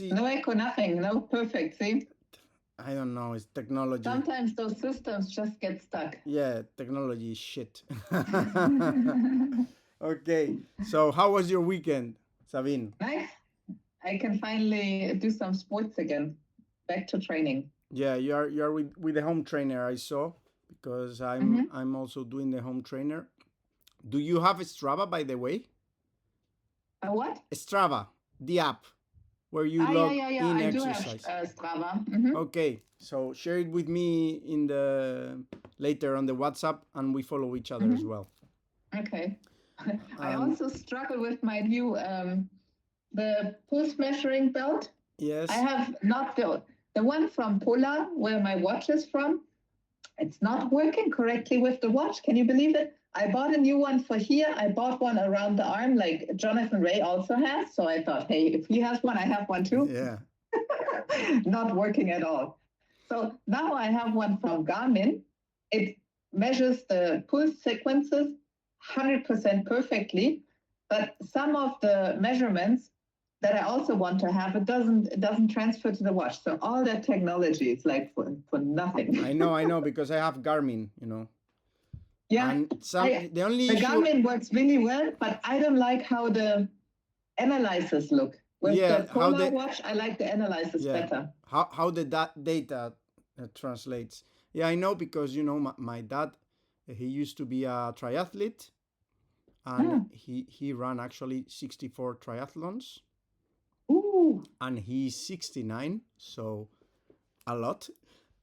see. No echo, nothing. No, perfect. See? I don't know. It's technology. Sometimes those systems just get stuck. Yeah, technology is shit. Okay. So how was your weekend, Sabine? Nice. I can finally do some sports again. Back to training. Yeah, you are with the home trainer I saw because I'm also doing the home trainer. Do you have Strava, by the way? A what? Strava, the app where you Yeah, log yeah, yeah. in I do have exercise. Strava. Okay, so share it with me in the later on the WhatsApp, and we follow each other as well. Okay. I And also struggle with my new the pulse measuring belt. yes, I have not the one from Polar, where my watch is from. It's not working correctly with the watch. Can you believe it? I bought a new one for here. I bought one around the arm, like Jonathan Ray also has. So I thought, hey, if he has one, I have one too. yeah, Not working at all. So now I have one from Garmin. It measures the pulse sequences 100% perfectly, but some of the measurements that I also want to have, it doesn't transfer to the watch. So all that technology is like for nothing. I know because I have Garmin. Yeah, And the only the issue, Garmin works really well, but I don't like how the analyzers look. With yeah, the Polar watch, I like the analyzers better. how the data translates. Yeah, I know because my dad, he used to be a triathlete, and he ran actually 64 triathlons. Ooh. And he's 69, so a lot.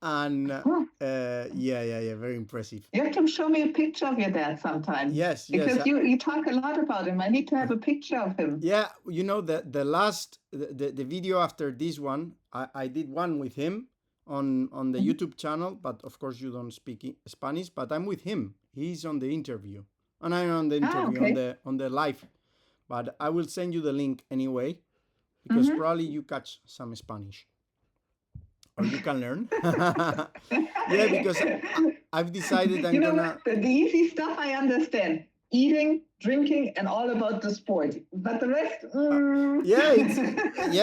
And yeah, very impressive. You have to show me a picture of your dad sometime. Yes, because you talk a lot about him. I need to have a picture of him. Yeah, the last the video after this one, I did one with him on the YouTube channel, but of course you don't speak Spanish, but I'm with him. He's on the interview, and I'm on the interview on the live. But I will send you the link anyway, because probably you catch some Spanish, or you can learn. Yeah, because I've decided I'm gonna. The easy stuff I understand: eating, drinking, and all about the sport. But the rest, yeah,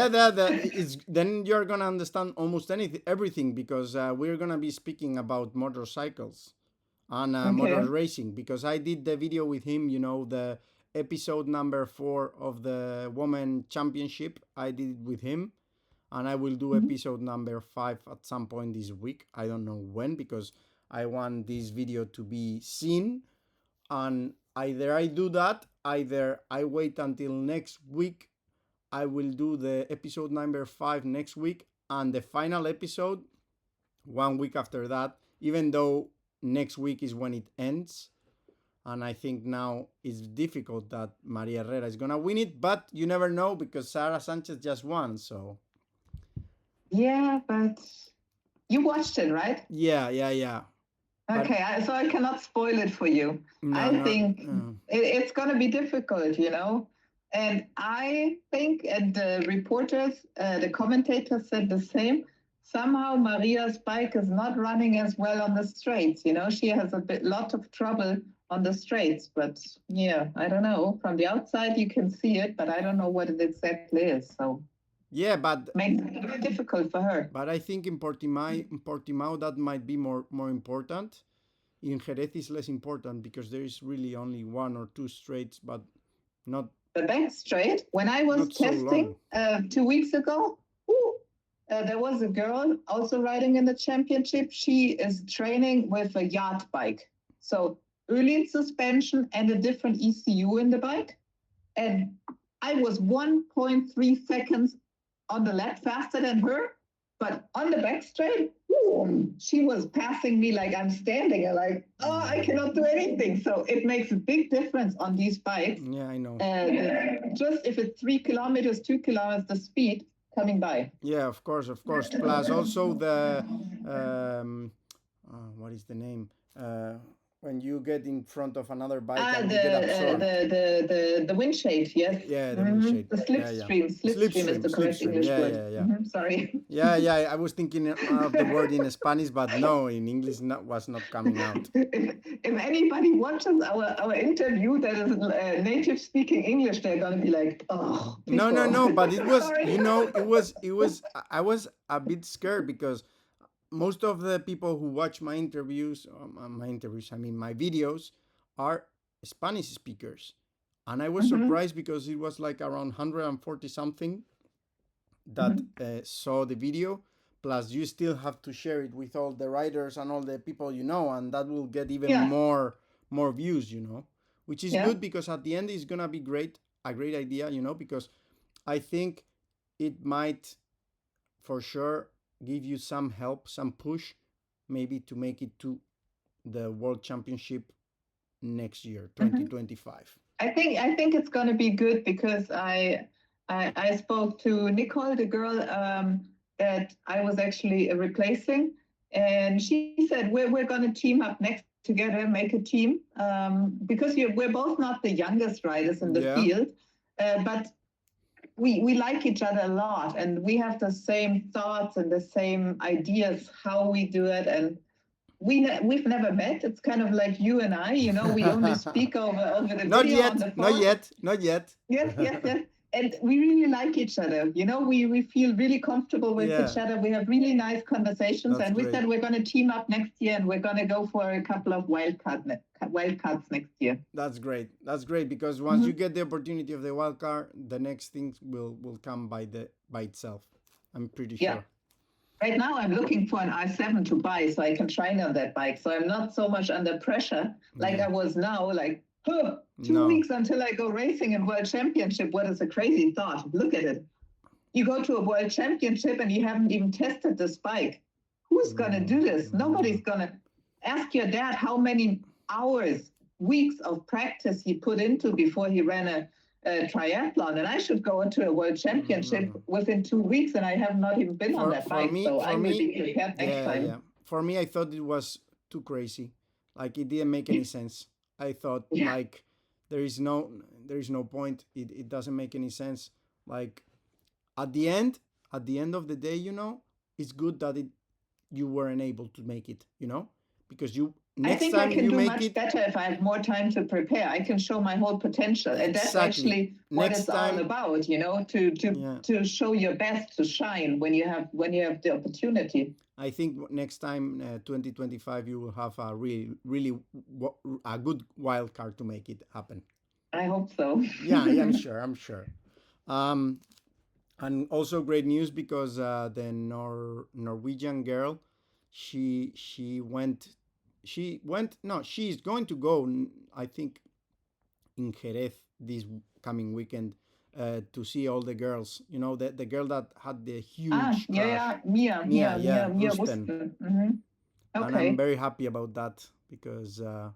it's then you're gonna understand almost everything, because we're gonna be speaking about motorcycles and motor racing, because I did the video with him. The episode number 4 of the Women Championship. I did it with him, and I will do episode number 5 at some point this week. I don't know when, because I want this video to be seen, and either I do that, either I wait until next week. I will do the episode number 5 next week, and the final episode 1 week after that, even though next week is when it ends. And I think now it's difficult that Maria Herrera is gonna win it, but you never know, because Sarah Sanchez just won. So yeah, but you watched it, right? Yeah. Okay, so I cannot spoil it for you. I think it's going to be difficult, And I think, and the reporters, the commentators said the same. Somehow Maria's bike is not running as well on the straights. She has lot of trouble on the straights. But yeah, I don't know. From the outside, you can see it, but I don't know what it exactly is. So yeah, but makes it very difficult for her. But I think in Portimao that might be more important. In Jerez is less important, because there is really only 1 or 2 straights, but not the back straight. When I was testing 2 weeks ago, there was a girl also riding in the championship. She is training with a yacht bike. So early suspension and a different ECU in the bike. And I was 1.3 seconds on the lap faster than her, but on the back straight, she was passing me like I'm standing and like, I cannot do anything. So it makes a big difference on these bikes. Yeah, I know. Just if it's 3 kilometers, 2 kilometers, the speed coming by. Yeah, of course. Plus also the, what is the name? when you get in front of another bike Ah, and you get absorbed. the windshield, yes. Yeah, the windshield. The Yeah. slipstream. Slipstream is Slipstream, the correct slipstream. English Yeah, word. yeah, yeah. Sorry. Yeah. I was thinking of the word in Spanish, but no, in English was not coming out. If anybody watches our interview that is native speaking English, they're gonna be like, oh, people. No. But it was, Sorry. it was. I was a bit scared because most of the people who watch I mean my videos, are Spanish speakers, and I was surprised because it was like around 140 something that saw the video. Plus, you still have to share it with all the writers and all the people you know, and that will get even Yeah. more views, which is good because at the end it's gonna be a great idea, because I think it might for sure give you some help, some push, maybe to make it to the World Championship next year, 2025. I think it's going to be good because I spoke to Nicole, the girl that I was actually replacing, and she said we're going to team up next together, make a team, because we're both not the youngest riders in the field, but we like each other a lot, and we have the same thoughts and the same ideas how we do it, and we've never met. It's kind of like you and I, we only speak over the video on the phone. Not yet. Yes. And we really like each other. We feel really comfortable with each other. We have really nice conversations. That's and we great. said we're going to team up next year and we're going to go for a couple of wildcards next year. That's great. That's great because once you get the opportunity of the wildcard, the next things will come by itself. I'm pretty sure. Right now, I'm looking for an i7 to buy so I can train on that bike. So I'm not so much under pressure like I was now, like, 2 weeks until I go racing in World Championship. What is a crazy thought? Look at it. You go to a World Championship and you haven't even tested this bike. Who's going to do this? Nobody's going to. Ask your dad how many hours, weeks of practice he put into before he ran a triathlon, and I should go into a World Championship within 2 weeks, and I have not even been on that bike. So I will be prepared next time. Yeah. For me, I thought it was too crazy. Like it didn't make any sense. I thought like there is no point. It doesn't make any sense. Like at the end of the day, it's good that you weren't able to make it. Because I think I can do much better if I have more time to prepare. I can show my whole potential, and that's actually what it's all about. To show your best, to shine when you have the opportunity. I think next time, 2025, you will have a really a good wild card to make it happen. I hope so. Yeah, I'm sure. And also great news because the Norwegian girl, she's going to go, I think, in Jerez this coming weekend to see all the girls. The girl that had the huge crash. Mia Rusten. Okay. And I'm very happy about that because I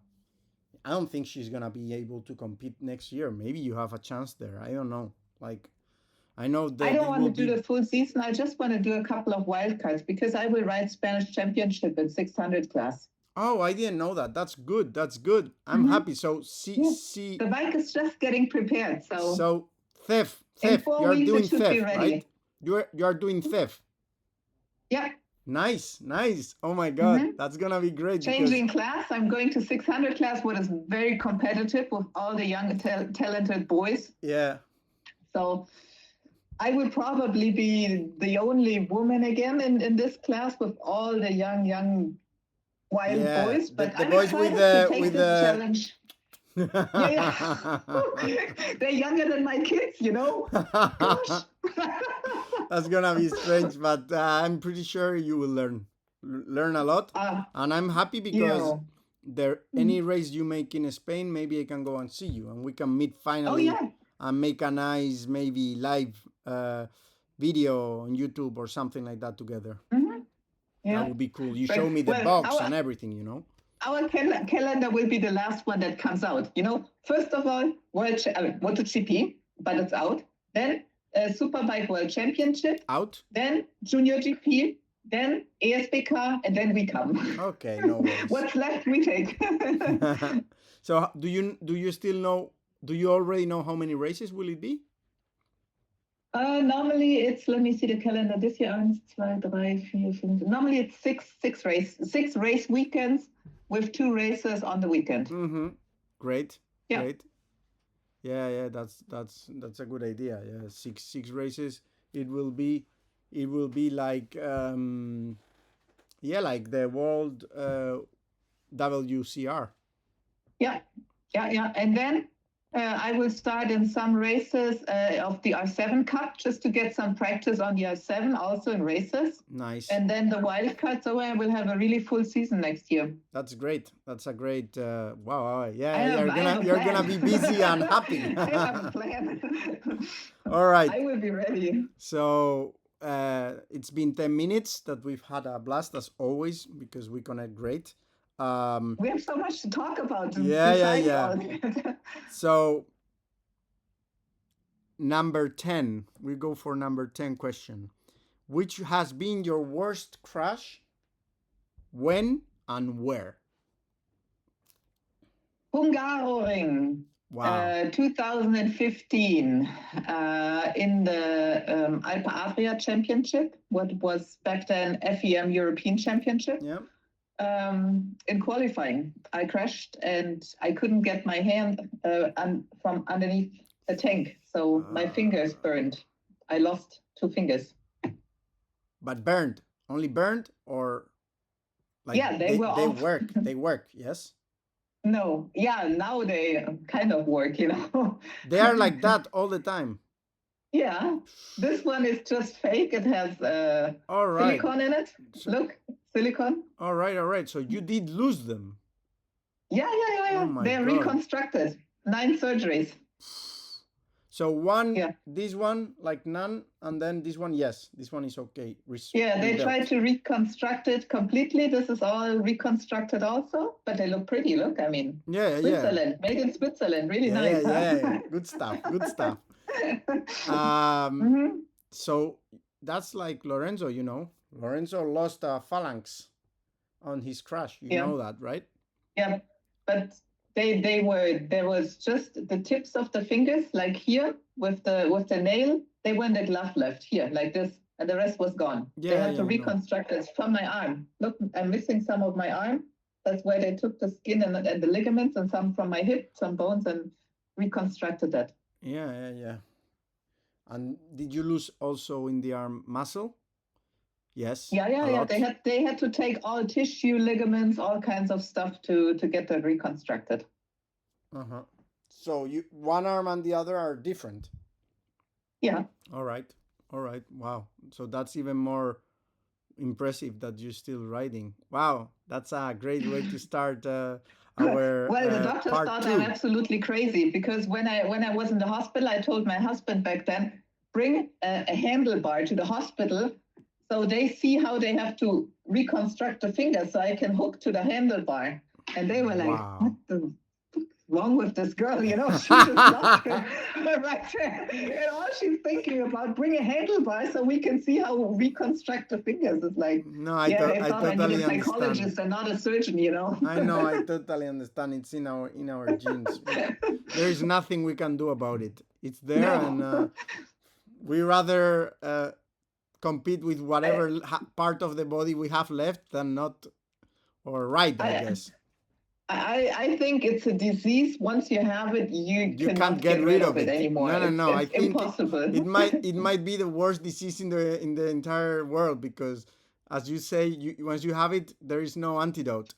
don't think she's gonna be able to compete next year. Maybe you have a chance there. I don't know. Like, I know that I don't want to do the full season. I just want to do a couple of wildcards because I will ride Spanish Championship in 600 class. Oh, I didn't know that. That's good. I'm happy. So see. The bike is just getting prepared. So theft. You're doing theft, right? You're doing theft. Yeah. Nice. Oh my God, that's gonna be great. Changing class. I'm going to 600 class, what is very competitive with all the young talented boys. Yeah. So I would probably be the only woman again in this class with all the young wild boys. But the I'm boys excited with the challenge. They're younger than my kids, Gosh. That's gonna be strange, but I'm pretty sure you will learn a lot, and I'm happy because any race you make in Spain, maybe I can go and see you, and we can meet finally and make a nice maybe live video on YouTube or something like that together. That would be cool. You show me the box and everything, Our calendar will be the last one that comes out. First of all, MotoGP, but it's out. Then Superbike World Championship. Out. Then Junior GP. then ESBK, and then we come. Okay, no worries. What's left, we take. So do you still know? Do you already know how many races will it be? Normally it's, let me see the calendar. This year, 1, 2, 3, 4, 5. Normally it's six race weekends with 2 races on the weekend. Mm-hmm. Great. Yeah. Great. Yeah. That's a good idea. Yeah, six races. It will be like like the world WCR. Yeah. And then I will start in some races of the R7 Cup just to get some practice on the R7, also in races. Nice. And then the wild card, so I will have a really full season next year. That's great. That's a great. Wow. Yeah, you're gonna be busy and happy. I have a plan. All right. I will be ready. So it's been 10 minutes that we've had a blast as always because we connect great. We have so much to talk about. Yeah. So number 10, we go for number 10 question. Which has been your worst crash? When and where? Hungaroring. Wow. 2015 in the Alpe Adria Championship, what was back then FEM European Championship. Yeah. In qualifying, I crashed and I couldn't get my hand from underneath the tank, so my fingers burned. I lost 2 fingers. But burned? Only burned, or like yeah, they work? They work, yes. No, yeah, now they kind of work, They are like that all the time. Yeah, this one is just fake. It has silicone in it. Look, silicone. All right. So you did lose them. Yeah. Oh they're reconstructed. 9 surgeries. So this one, like none, and then this one, yes, this one is okay. They tried to reconstruct it completely. This is all reconstructed also, but they look pretty. Look, I mean, Switzerland, made in Switzerland, really nice. Yeah. Good stuff. So that's like Lorenzo, Lorenzo lost a phalanx on his crash. You know that, right? Yeah, but there was just the tips of the fingers, like here with the nail. They went a glove left here, like this, and the rest was gone. They had to reconstruct it from my arm. Look, I'm missing some of my arm. That's where they took the skin and the ligaments and some from my hip, some bones, and reconstructed that. Yeah. And did you lose also in the arm muscle? Yes. Yeah. They had to take all tissue, ligaments, all kinds of stuff to get that reconstructed. So one arm and the other are different. Yeah. All right. Wow. So that's even more impressive that you're still riding. Wow, that's a great way to start our the doctors thought 2. I'm absolutely crazy because when I was in the hospital, I told my husband back then, bring a handlebar to the hospital so they see how they have to reconstruct the finger so I can hook to the handlebar. And they were like, what the wrong with this girl? She just lost her right there. And all she's thinking about, bring a handlebar so we can see how we reconstruct the fingers. It's like, I totally need a psychologist and not a surgeon, I know, I totally understand. It's in our genes. There is nothing we can do about it. It's there, and we rather compete with whatever part of the body we have left than not, or I guess. I think it's a disease. Once you have it, you can't get rid of it anymore. No. It's impossible. It might be the worst disease in the entire world because, as you say, once you have it, there is no antidote.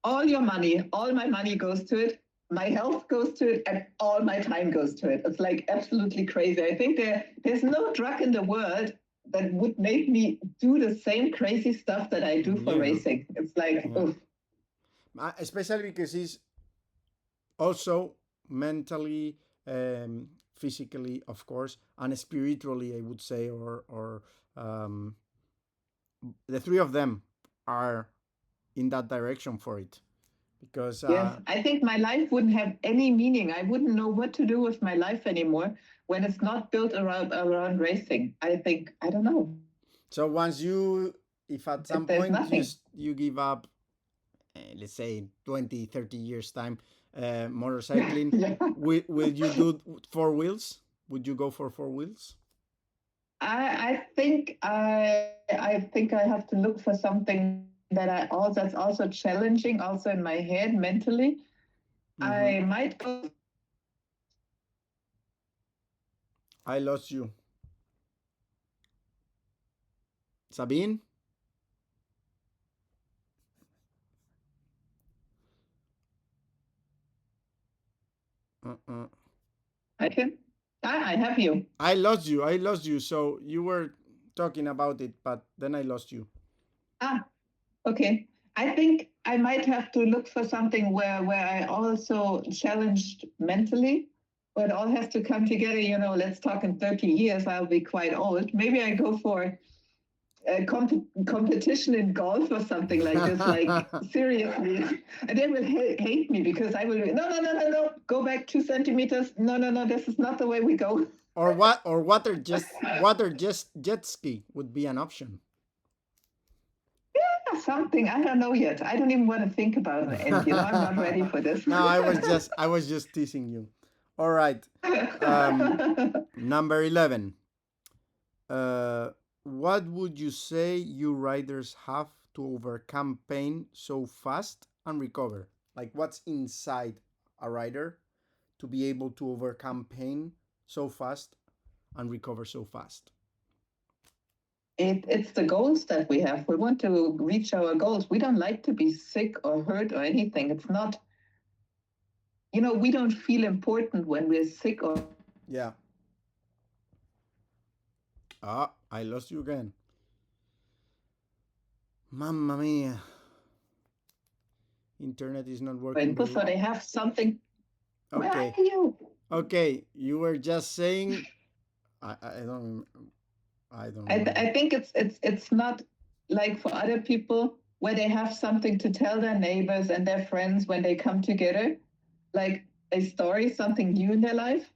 All your money, all my money goes to it. My health goes to it, and all my time goes to it. It's like absolutely crazy. I think there's no drug in the world that would make me do the same crazy stuff that I do for racing. It's like, oof. Especially because it's also mentally, physically, of course, and spiritually, I would say, or the 3 of them are in that direction for it. Because I think my life wouldn't have any meaning. I wouldn't know what to do with my life anymore when it's not built around racing. I don't know. So once you, if at some There's point nothing. you give up, let's say 20, 30 years time, motorcycling, Yeah. will you do four wheels? Would you go for four wheels? I think I have to look for something that's also challenging, also in my head mentally. Mm-hmm. I might go. I lost you, Sabine. Uh-uh. I can. I have you. I lost you. I lost you. So you were talking about it, but then I lost you. Ah, okay. I think I might have to look for something where I also challenged mentally, but it all has to come together. Let's talk in 30 years. I'll be quite old. Maybe I go for a competition in golf or something like this. Like seriously, and they will hate me because I will. No, no, no, no, no. Go back 2 centimeters. No, no, no. This is not the way we go. Or what? Or water just jet ski would be an option. Something I don't know yet. I don't even want to think about it, and I'm not ready for this. No, I was just teasing you. All right. Number 11. Uh, what would you say you riders have to overcome pain so fast and recover? Like what's inside a rider to be able to overcome pain so fast and recover so fast? It's the goals that we have. We want to reach our goals. We don't like to be sick or hurt or anything. It's not, we don't feel important when we're sick or. Yeah. Ah, I lost you again. Mamma mia. Internet is not working very So well. they have something. Where are Okay. you? Okay. You were just saying I don't I don't remember. I think it's not like for other people where they have something to tell their neighbors and their friends when they come together, like a story, something new in their life.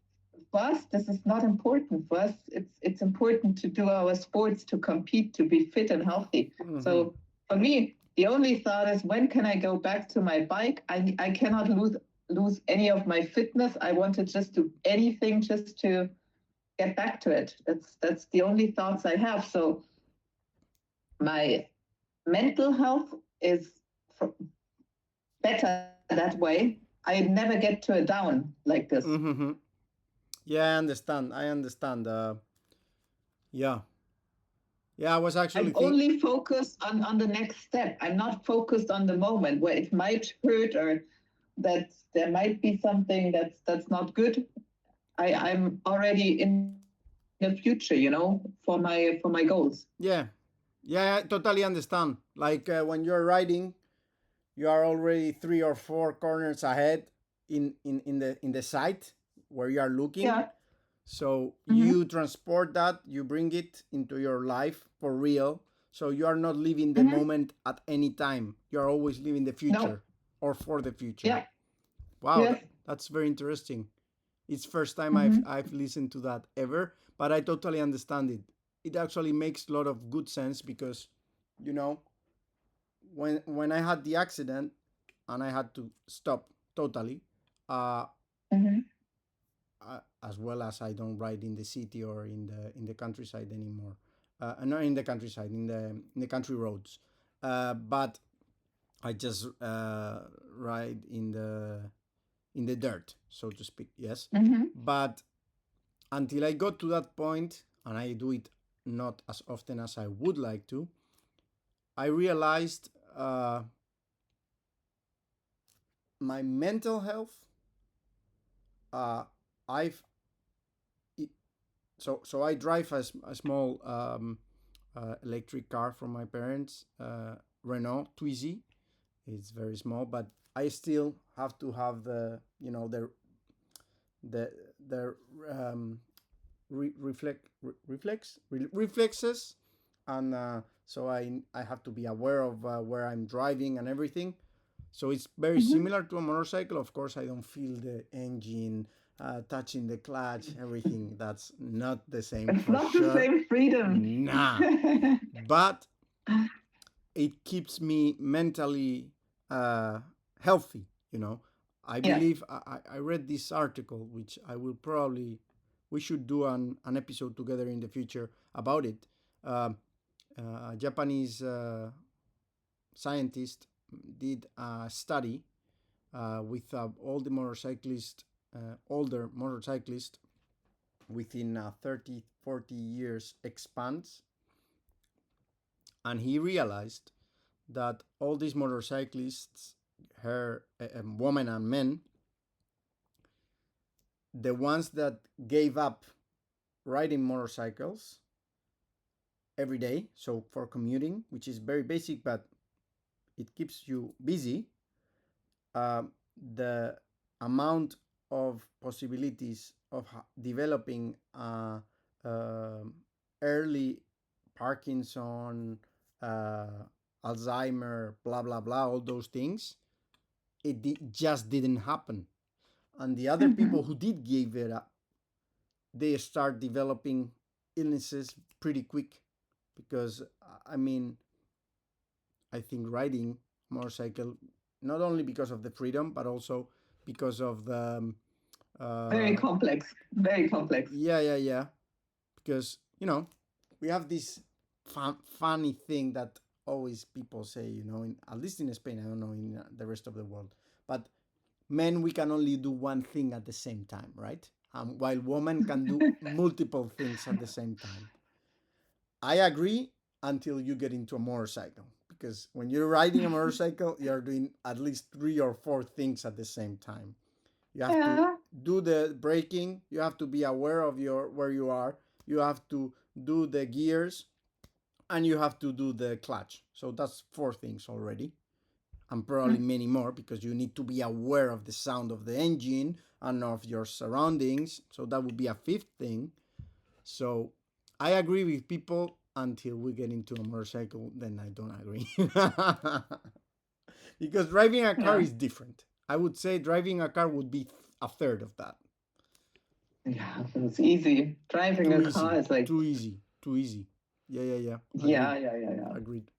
For us, this is not important. For us, it's important to do our sports, to compete, to be fit and healthy. Mm-hmm. So for me, the only thought is when can I go back to my bike? I cannot lose any of my fitness. I want to just do anything just to get back to it. That's the only thoughts I have. So my mental health is better that way. I never get to a down like this. Mm-hmm. Yeah, I understand. I understand. Yeah. Yeah, I was actually I'm think. only focused on the next step. I'm not focused on the moment where it might hurt or that there might be something that's not good. I'm already in the future, for my goals. Yeah. Yeah, I totally understand. Like when you're riding, you are already 3 or 4 corners ahead in the sight where you are looking. Yeah. So Mm-hmm. you transport that, you bring it into your life for real. So you are not living the Mm-hmm. moment at any time. You are always living the No. future or for the future. Yeah. Wow, Yes. that's very interesting. It's first time I've Mm-hmm. I've listened to that ever, but I totally understand it. It actually makes a lot of good sense because, you know, when I had the accident and I had to stop totally, uh, Mm-hmm. as well as I don't ride in the city or in the countryside anymore. Not in the countryside, in the country roads. But I just ride in the dirt, so to speak. Yes, Mm-hmm. but until I got to that point, and I do it not as often as I would like to, I realized my mental health. Uh, I've so I drive a small electric car from my parents, Renault Twizy. It's very small, but I still have to have the the reflexes, and so I have to be aware of where I'm driving and everything. So it's very Mm-hmm. similar to a motorcycle. Of course, I don't feel the engine touching the clutch, everything. That's not the same It's for not the sure. same freedom. Nah. But it keeps me mentally uh, healthy, you know. I Yeah. believe I read this article, which I will probably, we should do an episode together in the future about it. Um a Japanese scientist did a study with all the motorcyclists, older motorcyclists, within 30, 40 years expands, and he realized that all these motorcyclists, her women and men, the ones that gave up riding motorcycles every day, so for commuting, which is very basic, but it keeps you busy, the amount of possibilities of developing uh, early Parkinson, uh, Alzheimer, blah blah blah, all those things, just didn't happen. And the other people who did give it up, they start developing illnesses pretty quick, because I mean, I think riding motorcycle, not only because of the freedom, but also because of the Very complex. Very complex. yeah, because we have this funny thing that always people say, at least in Spain, I don't know in the rest of the world, but men, we can only do one thing at the same time, right? While women can do multiple things at the same time. I agree, until you get into a motorcycle, because when you're riding a motorcycle, you're doing at least 3 or 4 things at the same time. You have to do the braking, you have to be aware of your where you are, you have to do the gears, and you have to do the clutch. So that's 4 things already, and probably many more, because you need to be aware of the sound of the engine and of your surroundings. So that would be a fifth thing. So I agree with people until we get into a motorcycle, then I don't agree. Because driving a car is different. I would say driving a car would be a third of that. Yeah, it's easy. Driving a car is like too easy, too easy. Yeah. Agreed.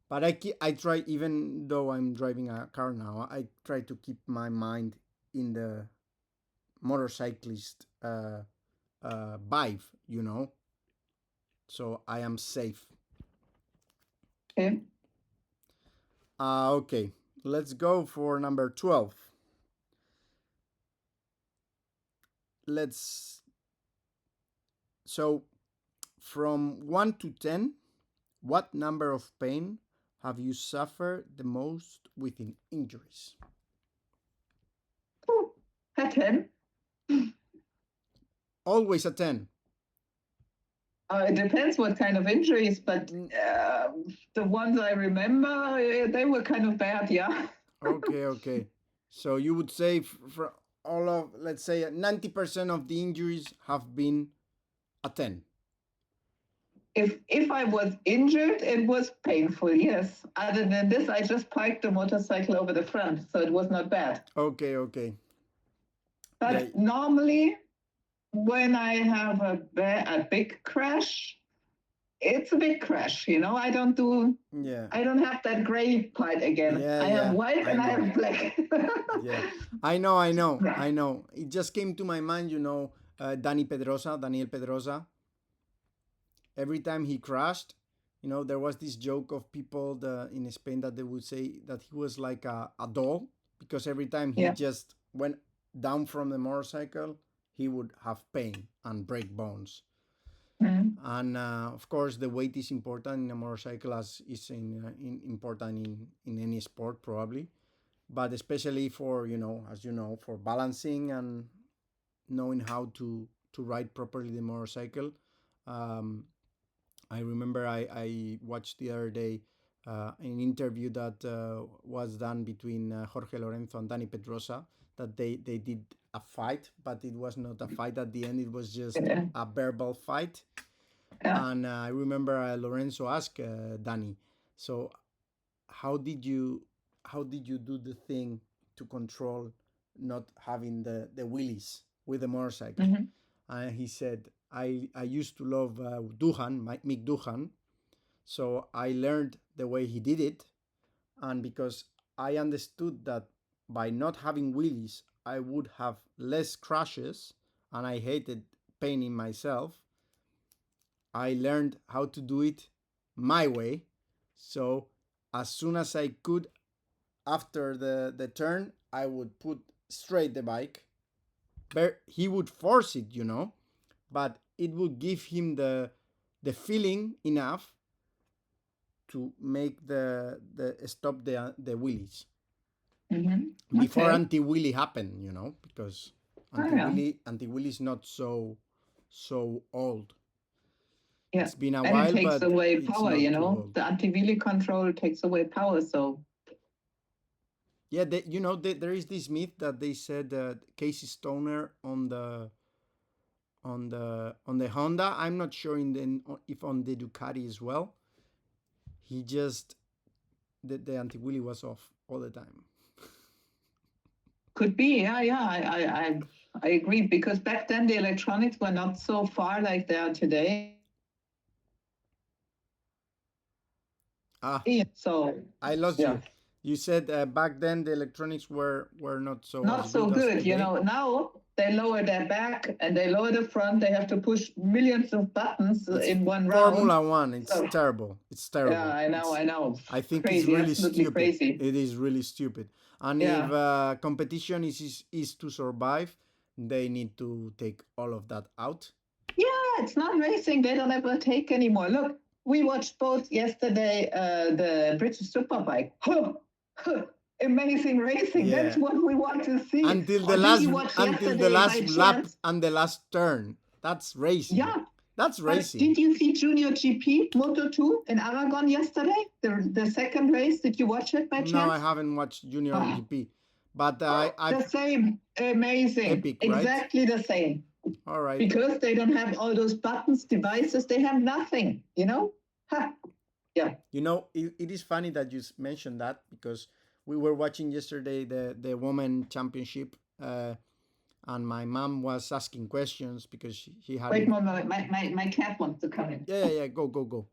But I try, even though I'm driving a car now, I try to keep my mind in the motorcyclist vibe, so I am safe. Okay. Okay, let's go for number 12. Let's So from 1 to 10, what number of pain have you suffered the most within injuries? A 10. Always a 10. It depends what kind of injuries, but the ones I remember, they were kind of bad, yeah. Okay. So you would say for all of, let's say, 90% of the injuries have been a 10. If I was injured, it was painful, yes. Other than this, I just parked the motorcycle over the front, so it was not bad. Okay. But normally, when I have a big crash, it's a big crash, I don't have that gray part again. I have white and I have black. Yeah, I know. It just came to my mind, Daniel Pedrosa. Every time he crashed, there was this joke of people in Spain that they would say that he was like a doll, because every time he just went down from the motorcycle, he would have pain and break bones. And of course, the weight is important in a motorcycle, as is important in any sport probably, but especially for as you know, for balancing and knowing how to ride properly the motorcycle. Um, I remember I watched the other day an interview that was done between Jorge Lorenzo and Dani Pedrosa, that they did a fight, but it was not a fight at the end. It was just a verbal fight. And I remember Lorenzo asked Dani, so how did you do the thing to control not having the wheelies? with the motorcycle. Mm-hmm. And he said, I used to love Mick Duhan, so I learned the way he did it. And because I understood that by not having wheelies, I would have less crashes, and I hated pain in myself, I learned how to do it my way. So as soon as I could, after the turn, I would put straight the bike. But he would force it, but it would give him the feeling enough to make the stop the wheelies before Okay. anti-wheelie happened, because Oh, yeah. anti-wheelie is not so old. Yeah. It's been a And it while, takes but away it's power, not too old. The anti-wheelie control takes away power. So Yeah, there is this myth that they said that Casey Stoner on the Honda. I'm not sure if on the Ducati as well. He just the anti wheelie was off all the time. could be, yeah. I agree, because back then the electronics were not so far like they are today. So I lost yeah. you. You said back then the electronics were not Not as so good as good, today. Now they lower their back and they lower the front. They have to push millions of buttons in one round. Formula One. It's terrible. It's terrible. Yeah, I know. I think crazy, it's really absolutely stupid. crazy. It is really stupid. And Yeah. if competition is to survive, they need to take all of that out. Yeah, it's not racing. They don't ever take anymore. Look, we watched both yesterday the British Superbike. Amazing racing. Yeah. That's what we want to see. Until the last lap and the last turn. That's racing. Yeah. That's racing. Did you see Junior GP Moto2 in Aragon yesterday? The second race. Did you watch it by chance? No, I haven't watched Junior GP. But I the same. Amazing. Epic, right? Exactly the same. All right. Because they don't have all those buttons, devices, they have nothing, Ha. Yeah. It is funny that you mentioned that, because we were watching yesterday the women championship, and my mom was asking questions because she had. Wait a moment, my cat wants to come in. Yeah. Go.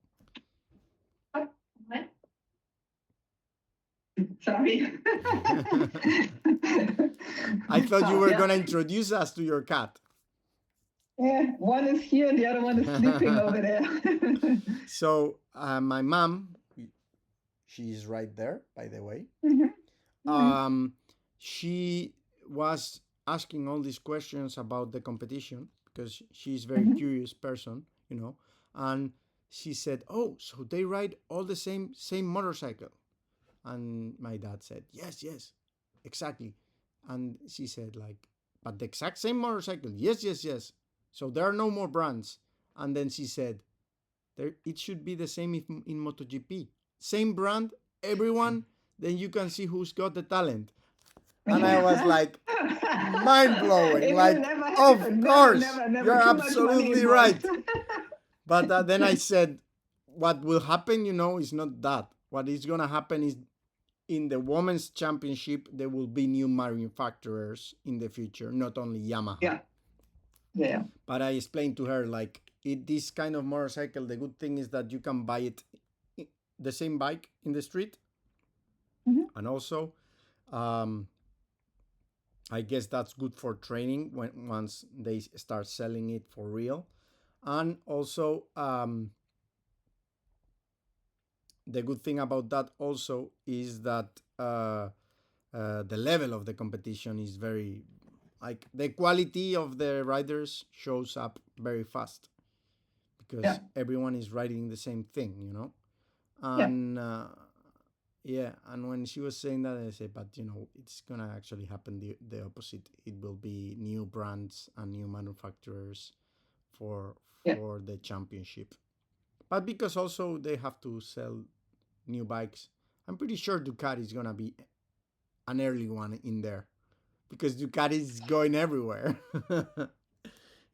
Sorry. I thought you were gonna introduce us to your cat. Yeah, one is here, the other one is sleeping over there. So my mom, she's right there, by the way. She was asking all these questions about the competition because she's a very curious person, and she said, "Oh, so they ride all the same motorcycle?" And my dad said, yes, exactly. And she said, but the exact same motorcycle? Yes. So there are no more brands. And then she said, it should be the same in MotoGP. Same brand, everyone, then you can see who's got the talent. And I was like, mind-blowing. Of course, you're absolutely right. But then I said, what will happen, is not that. What is going to happen is in the women's championship, there will be new manufacturers in the future, not only Yamaha. Yeah. But I explained to her, this kind of motorcycle, the good thing is that you can buy it, the same bike in the street. And also, I guess that's good for training once they start selling it for real. And also, the good thing about that also is that the level of the competition is very, the quality of the riders shows up very fast because everyone is riding the same thing, and and when she was saying that, I said, but it's gonna actually happen the opposite. It will be new brands and new manufacturers for the championship, but because also they have to sell new bikes. I'm pretty sure Ducati is gonna be an early one in there because Ducati is going everywhere. But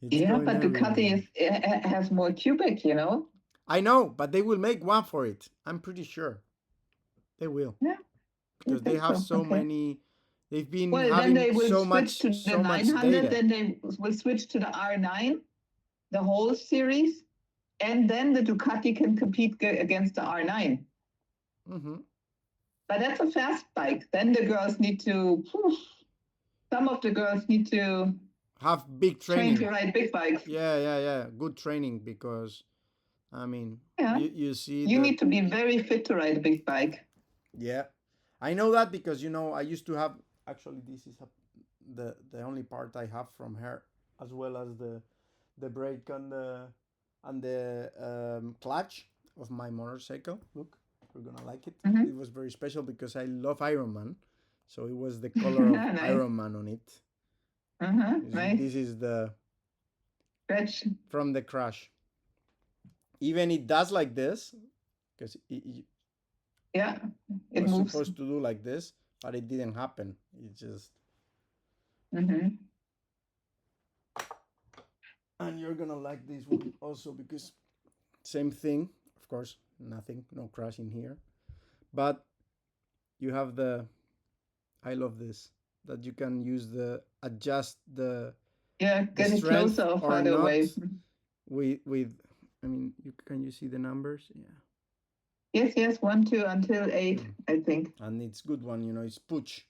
Ducati has more cubic, I know, but they will make one for it. I'm pretty sure they will. Yeah, because they have so many. They've been well, then having they will switch to the so much 900, data. then they will switch to the R9, the whole series, and then the Ducati can compete against the R9. Mm-hmm. But that's a fast bike. Then the girls need to, some of the girls need to have big training. Train to ride big bikes. Yeah. Good training because, I mean, yeah. you see, you need to be very fit to ride a big bike. Yeah, I know that because I used to have. Actually, this is the only part I have from her, as well as the brake and the clutch of my motorcycle. Look, you're gonna like it. Mm-hmm. It was very special because I love Iron Man, so it was the color of nice. Iron Man on it. Nice. This is the Stretch from the crash. Even it does like this, because yeah, it was moves. Supposed to do like this, but it didn't happen. It just. Mm-hmm. And you're gonna like this one also because same thing, of course, nothing, no crash in here, but you have I love this, that you can use adjust the get it closer or farther away with I mean, can you see the numbers? Yes, 1, 2 until 8, I think. And it's good one, it's Puch,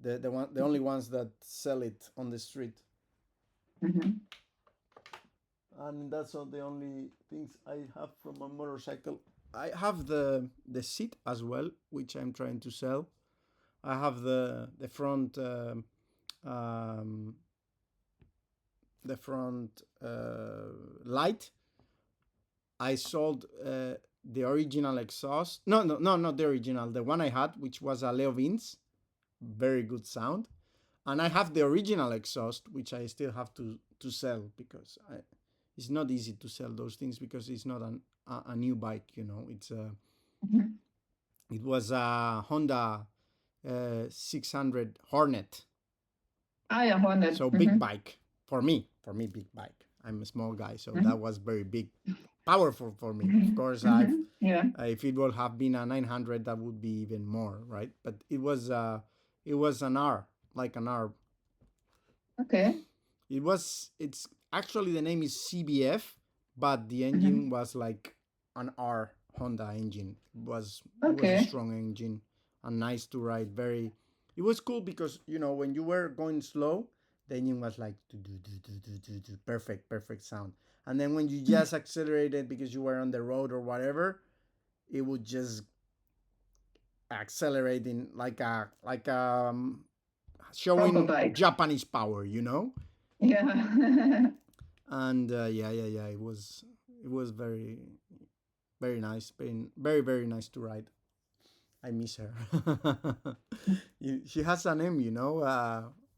the only ones that sell it on the street. Mm-hmm. And that's not the only things I have from a motorcycle. I have the seat as well, which I'm trying to sell. I have the front light. I sold the original exhaust. No, not the original. The one I had, which was a Leo Vince, very good sound. And I have the original exhaust, which I still have to sell because it's not easy to sell those things because it's not a new bike. It's it was a Honda 600 Hornet. Yeah, Hornet. So big bike for me, big bike. I'm a small guy, so that was very big, powerful for me. Of course, if it would have been a 900, that would be even more, right? But it was an R, like an R. Okay. It's actually, the name is CBF, but the engine was like an R Honda engine. It was a strong engine and nice to ride. It was cool because, when you were going slow, the engine was like perfect sound. And then when you just accelerated because you were on the road or whatever, it would just accelerate in like showing Japanese power, Yeah. And it was very, very nice, very nice to ride. I miss her. She has a name,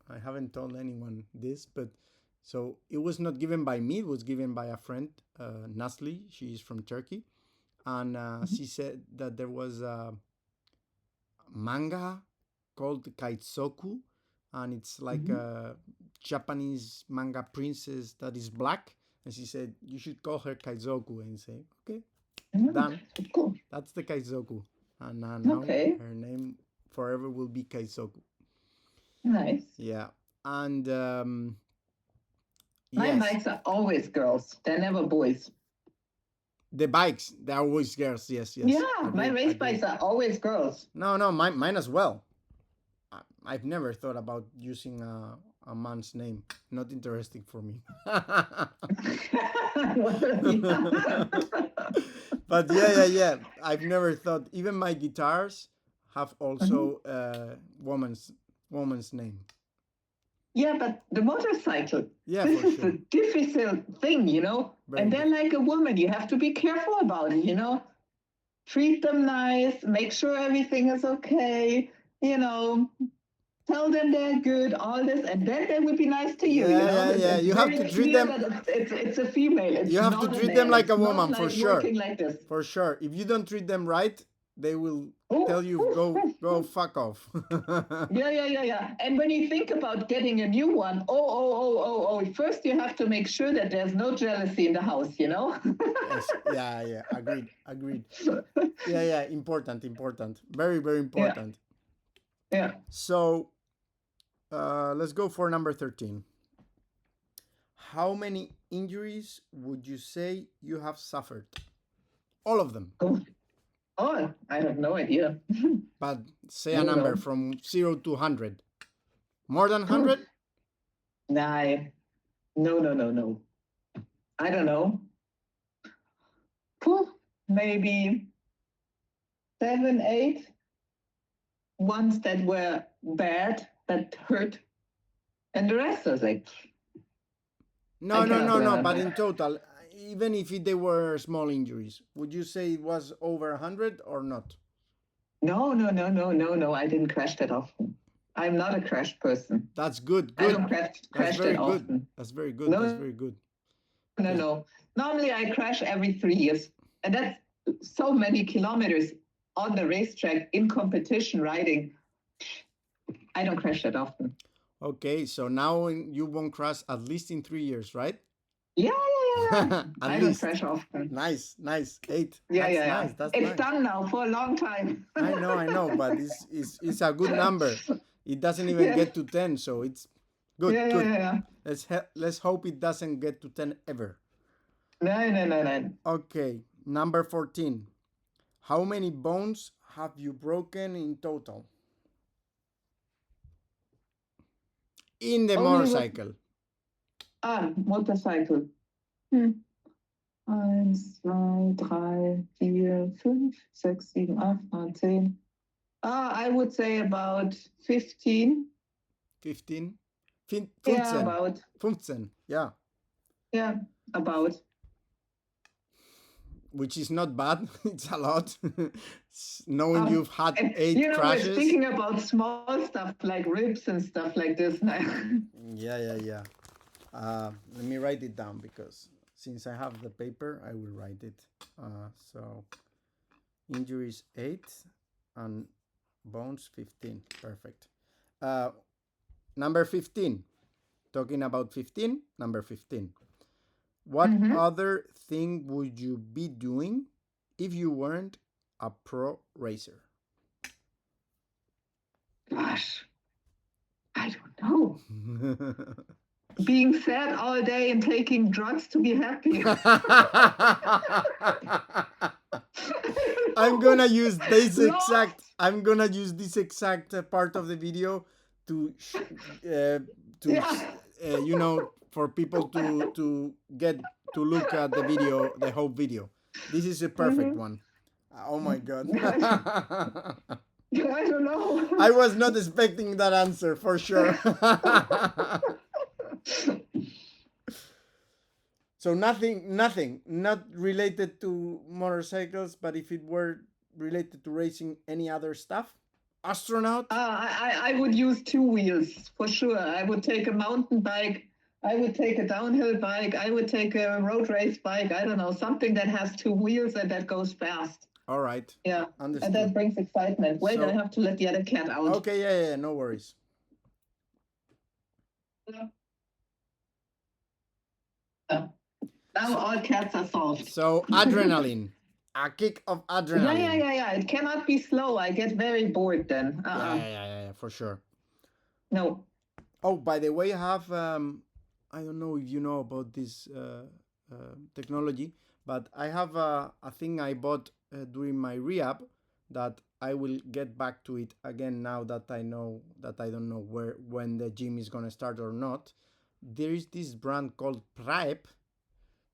I haven't told anyone this, but so it was not given by me, it was given by a friend, Nasli. She is from Turkey, and she said that there was a manga called Kaitsoku, and it's like a Japanese manga princess that is black, and she said you should call her Kaizoku, and say okay, done. Cool. That's the Kaizoku, and now her name forever will be Kaizoku. Nice. Yeah, and my bikes are always girls; they're never boys. The bikes, they're always girls. Yes. Yeah, my race bikes are always girls. No, mine as well. I've never thought about using a man's name. Not interesting for me. But yeah. I've never thought. Even my guitars have also woman's name. Yeah, but the motorcycle. This is a difficult thing, and they're like a woman. You have to be careful about it, Treat them nice. Make sure everything is okay. Tell them they're good, all this, and then they will be nice to you. Yeah. You have to treat them. It's a female. You have to treat them like a woman, for sure. Like this. For sure. If you don't treat them right, they will tell you go fuck off. Yeah. And when you think about getting a new one, first you have to make sure that there's no jealousy in the house, Yes. Yeah. Agreed. Yeah. Important. Very, very important. Yeah. So let's go for number 13. How many injuries would you say you have suffered? All of them. Oh, I have no idea. But say a number from 0 to 100. More than 100? Nah, no. I don't know. Maybe 7, 8. Ones that were bad, that hurt, and the rest was like. No. But in total, even if they were small injuries, would you say it was over 100 or not? No. I didn't crash that often. I'm not a crash person. That's good. I don't crash that often. That's very good. That's very good. No. Normally I crash every 3 years. And that's so many kilometers on the racetrack in competition riding. I don't crash that often. Okay, so now you won't crash at least in 3 years, right? Yeah. I don't crash often. Nice. 8. Yeah. Nice. That's it's done now for a long time. I know, but it's a good number. It doesn't even get to 10, so it's good. Yeah. Let's hope it doesn't get to 10 ever. No. Okay, number 14. How many bones have you broken in total? In the motorcycle. Motorcycle. 1, 2, 3, 4, 5, 6, 7, 8, 9, 10. I would say about 15. 15? 15. Yeah, about. 15, yeah. Yeah, about. Which is not bad. It's a lot. Knowing you've had 8 crashes. We're speaking about small stuff like ribs and stuff like this now. Yeah. Let me write it down because since I have the paper, I will write it. So injuries 8 and bones 15. Perfect. Number 15. Talking about 15, number 15. What other thing would you be doing if you weren't a pro racer? Gosh, I don't know. Being sad all day and taking drugs to be happy. I'm gonna use this exact. I'm gonna use this exact part of the video to for people to get to look at the video, the whole video. This is a perfect one. Oh my god. I don't know. I was not expecting that answer for sure. So nothing, not related to motorcycles, but if it were related to racing, any other stuff? Astronaut? I would use 2 wheels for sure. I would take a mountain bike. I would take a downhill bike. I would take a road race bike. I don't know, something that has 2 wheels and that goes fast. All right. Yeah. Understood. And that brings excitement. Wait, I have to let the other cat out. Okay, yeah, no worries. Now all cats are solved. So adrenaline. A kick of adrenaline. Yeah. It cannot be slow. I get very bored then. Yeah, for sure. No. Oh, by the way, I have I don't know if you know about this technology, but I have a thing I bought during my rehab that I will get back to it again now that I know that I don't know when the gym is gonna start or not. There is this brand called Prep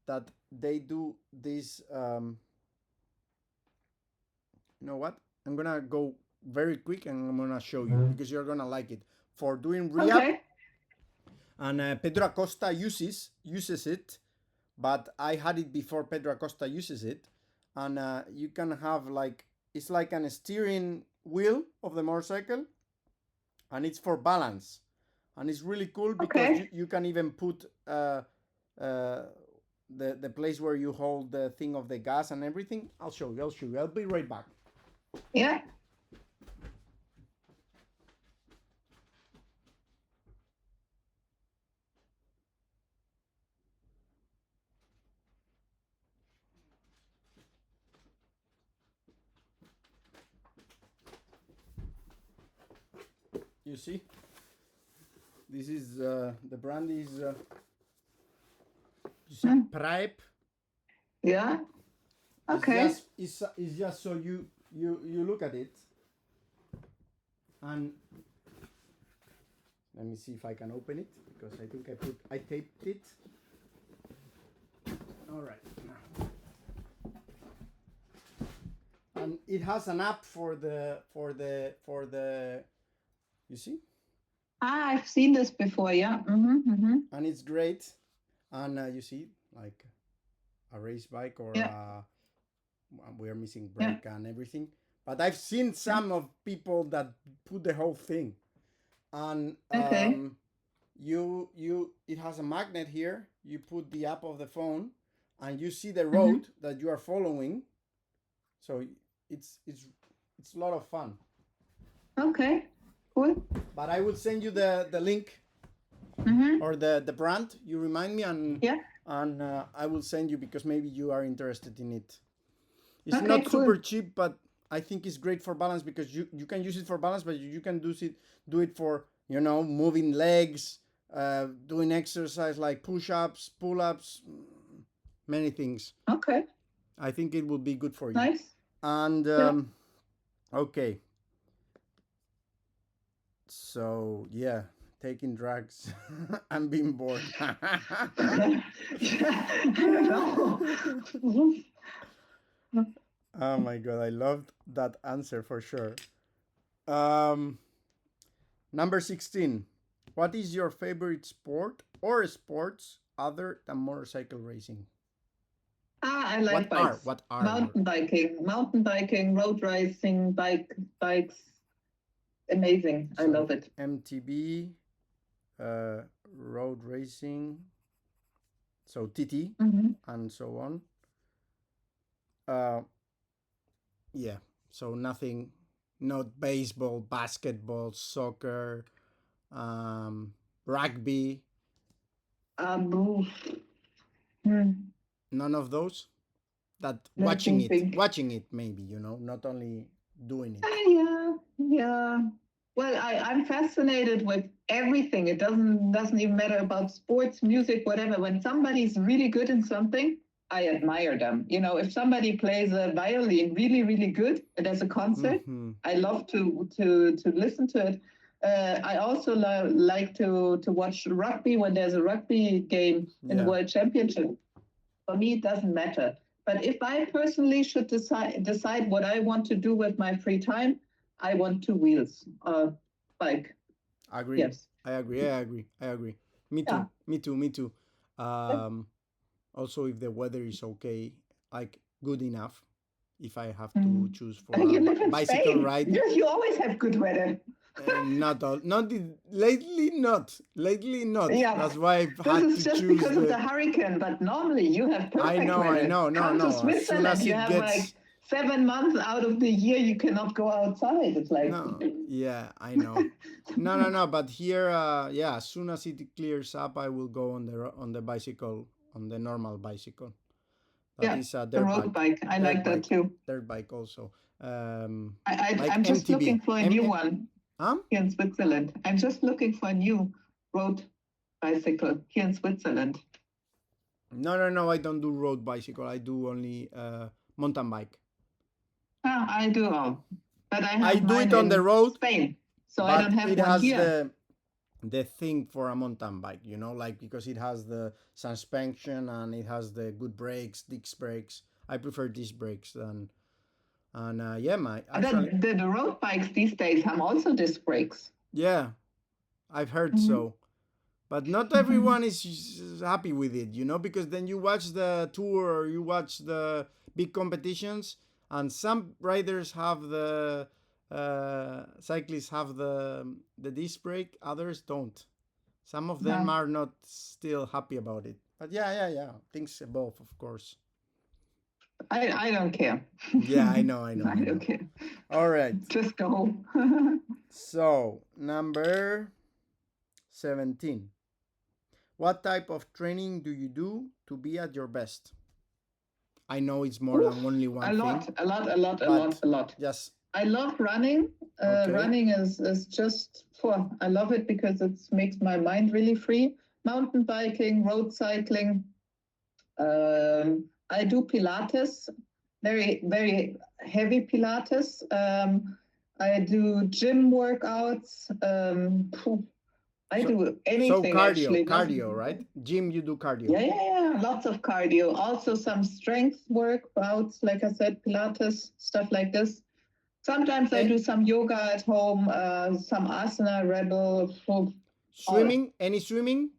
that they do this. You know what? I'm gonna go very quick and I'm gonna show you because you're gonna like it for doing rehab. Okay. And Pedro Acosta uses it, but I had it before Pedro Acosta uses it, and you can have it's like an steering wheel of the motorcycle, and it's for balance, and it's really cool because you can even put the place where you hold the thing of the gas and everything. I'll show you. I'll be right back. Yeah. You see, this is the brand is you see Pripe. Yeah. Okay. It's just so you look at it, and let me see if I can open it because I think I taped it. All right. And it has an app for the you see. I've seen this before. Yeah. And it's great, and you see like a race bike or we're missing brake and everything. But I've seen some of people that put the whole thing, and it has a magnet here. You put the app of the phone, and you see the road that you are following. So it's a lot of fun. Okay, cool. But I will send you the link or the brand. You remind me, and I will send you because maybe you are interested in it. It's not super cheap, but I think it's great for balance because you can use it for balance, but you can do it for moving legs, doing exercise like push-ups, pull-ups, many things. Okay. I think it will be good for you. Nice. And okay. So yeah, taking drugs and being bored. Oh my god, I loved that answer for sure. Number 16. What is your favorite sport or sports other than motorcycle racing? I like bikes. What are mountain biking, road racing, bikes. Amazing. I love it. MTB, road racing, so TT, and so on. Yeah, so nothing, not baseball, basketball, soccer, rugby. None of those. That watching it maybe, not only doing it. Yeah. Well, I'm fascinated with everything. It doesn't even matter about sports, music, whatever. When somebody's really good in something, I admire them. If somebody plays a violin really, really good as a concert, I love to listen to it. I also like to watch rugby when there's a rugby game in the World Championship. For me, it doesn't matter. But if I personally should decide what I want to do with my free time, I want two wheels, bike. I agree. Yes. I agree. Me too. Also, if the weather is okay, like good enough, if I have to choose for a bicycle ride. Yes, you always have good weather. Not lately. Yeah. That's why I've had to choose. This is just because of the hurricane, but normally you have perfect weather. I know. Come to Switzerland, you have like 7 months out of the year you cannot go outside. It's like yeah, I know. No. But here, as soon as it clears up, I will go on the bicycle, on the normal bicycle. That is a dirt road bike. I like that too. Dirt bike also. I'm just looking for a new one. Here in Switzerland. I'm just looking for a new road bicycle here in Switzerland. No, I don't do road bicycle. I do only mountain bike. I do all. But I do it on the road. Spain. So I don't have it one has here. The thing for a mountain bike, like because it has the suspension and it has the good brakes, disc brakes. I prefer disc brakes than the road bikes these days have also disc brakes. Yeah, I've heard so, but not everyone is happy with it, because then you watch the tour or you watch the big competitions, and some riders have the cyclists have the disc brake, others don't. Some of them are not still happy about it, but yeah, things evolve, of course. I don't care. Yeah, I know. I don't care. All right. Just go. So, number 17. What type of training do you do to be at your best? I know it's more than only one thing. A lot. Just I love running. Okay. Running is just for, I love it because it makes my mind really free. Mountain biking, road cycling. I do Pilates, very, very heavy Pilates. I do gym workouts. I do anything actually. Cardio, right? Gym, you do cardio. Yeah. Lots of cardio. Also some strength workouts, like I said, Pilates, stuff like this. Sometimes I do some yoga at home, some asana, rebel. Swimming? Any swimming?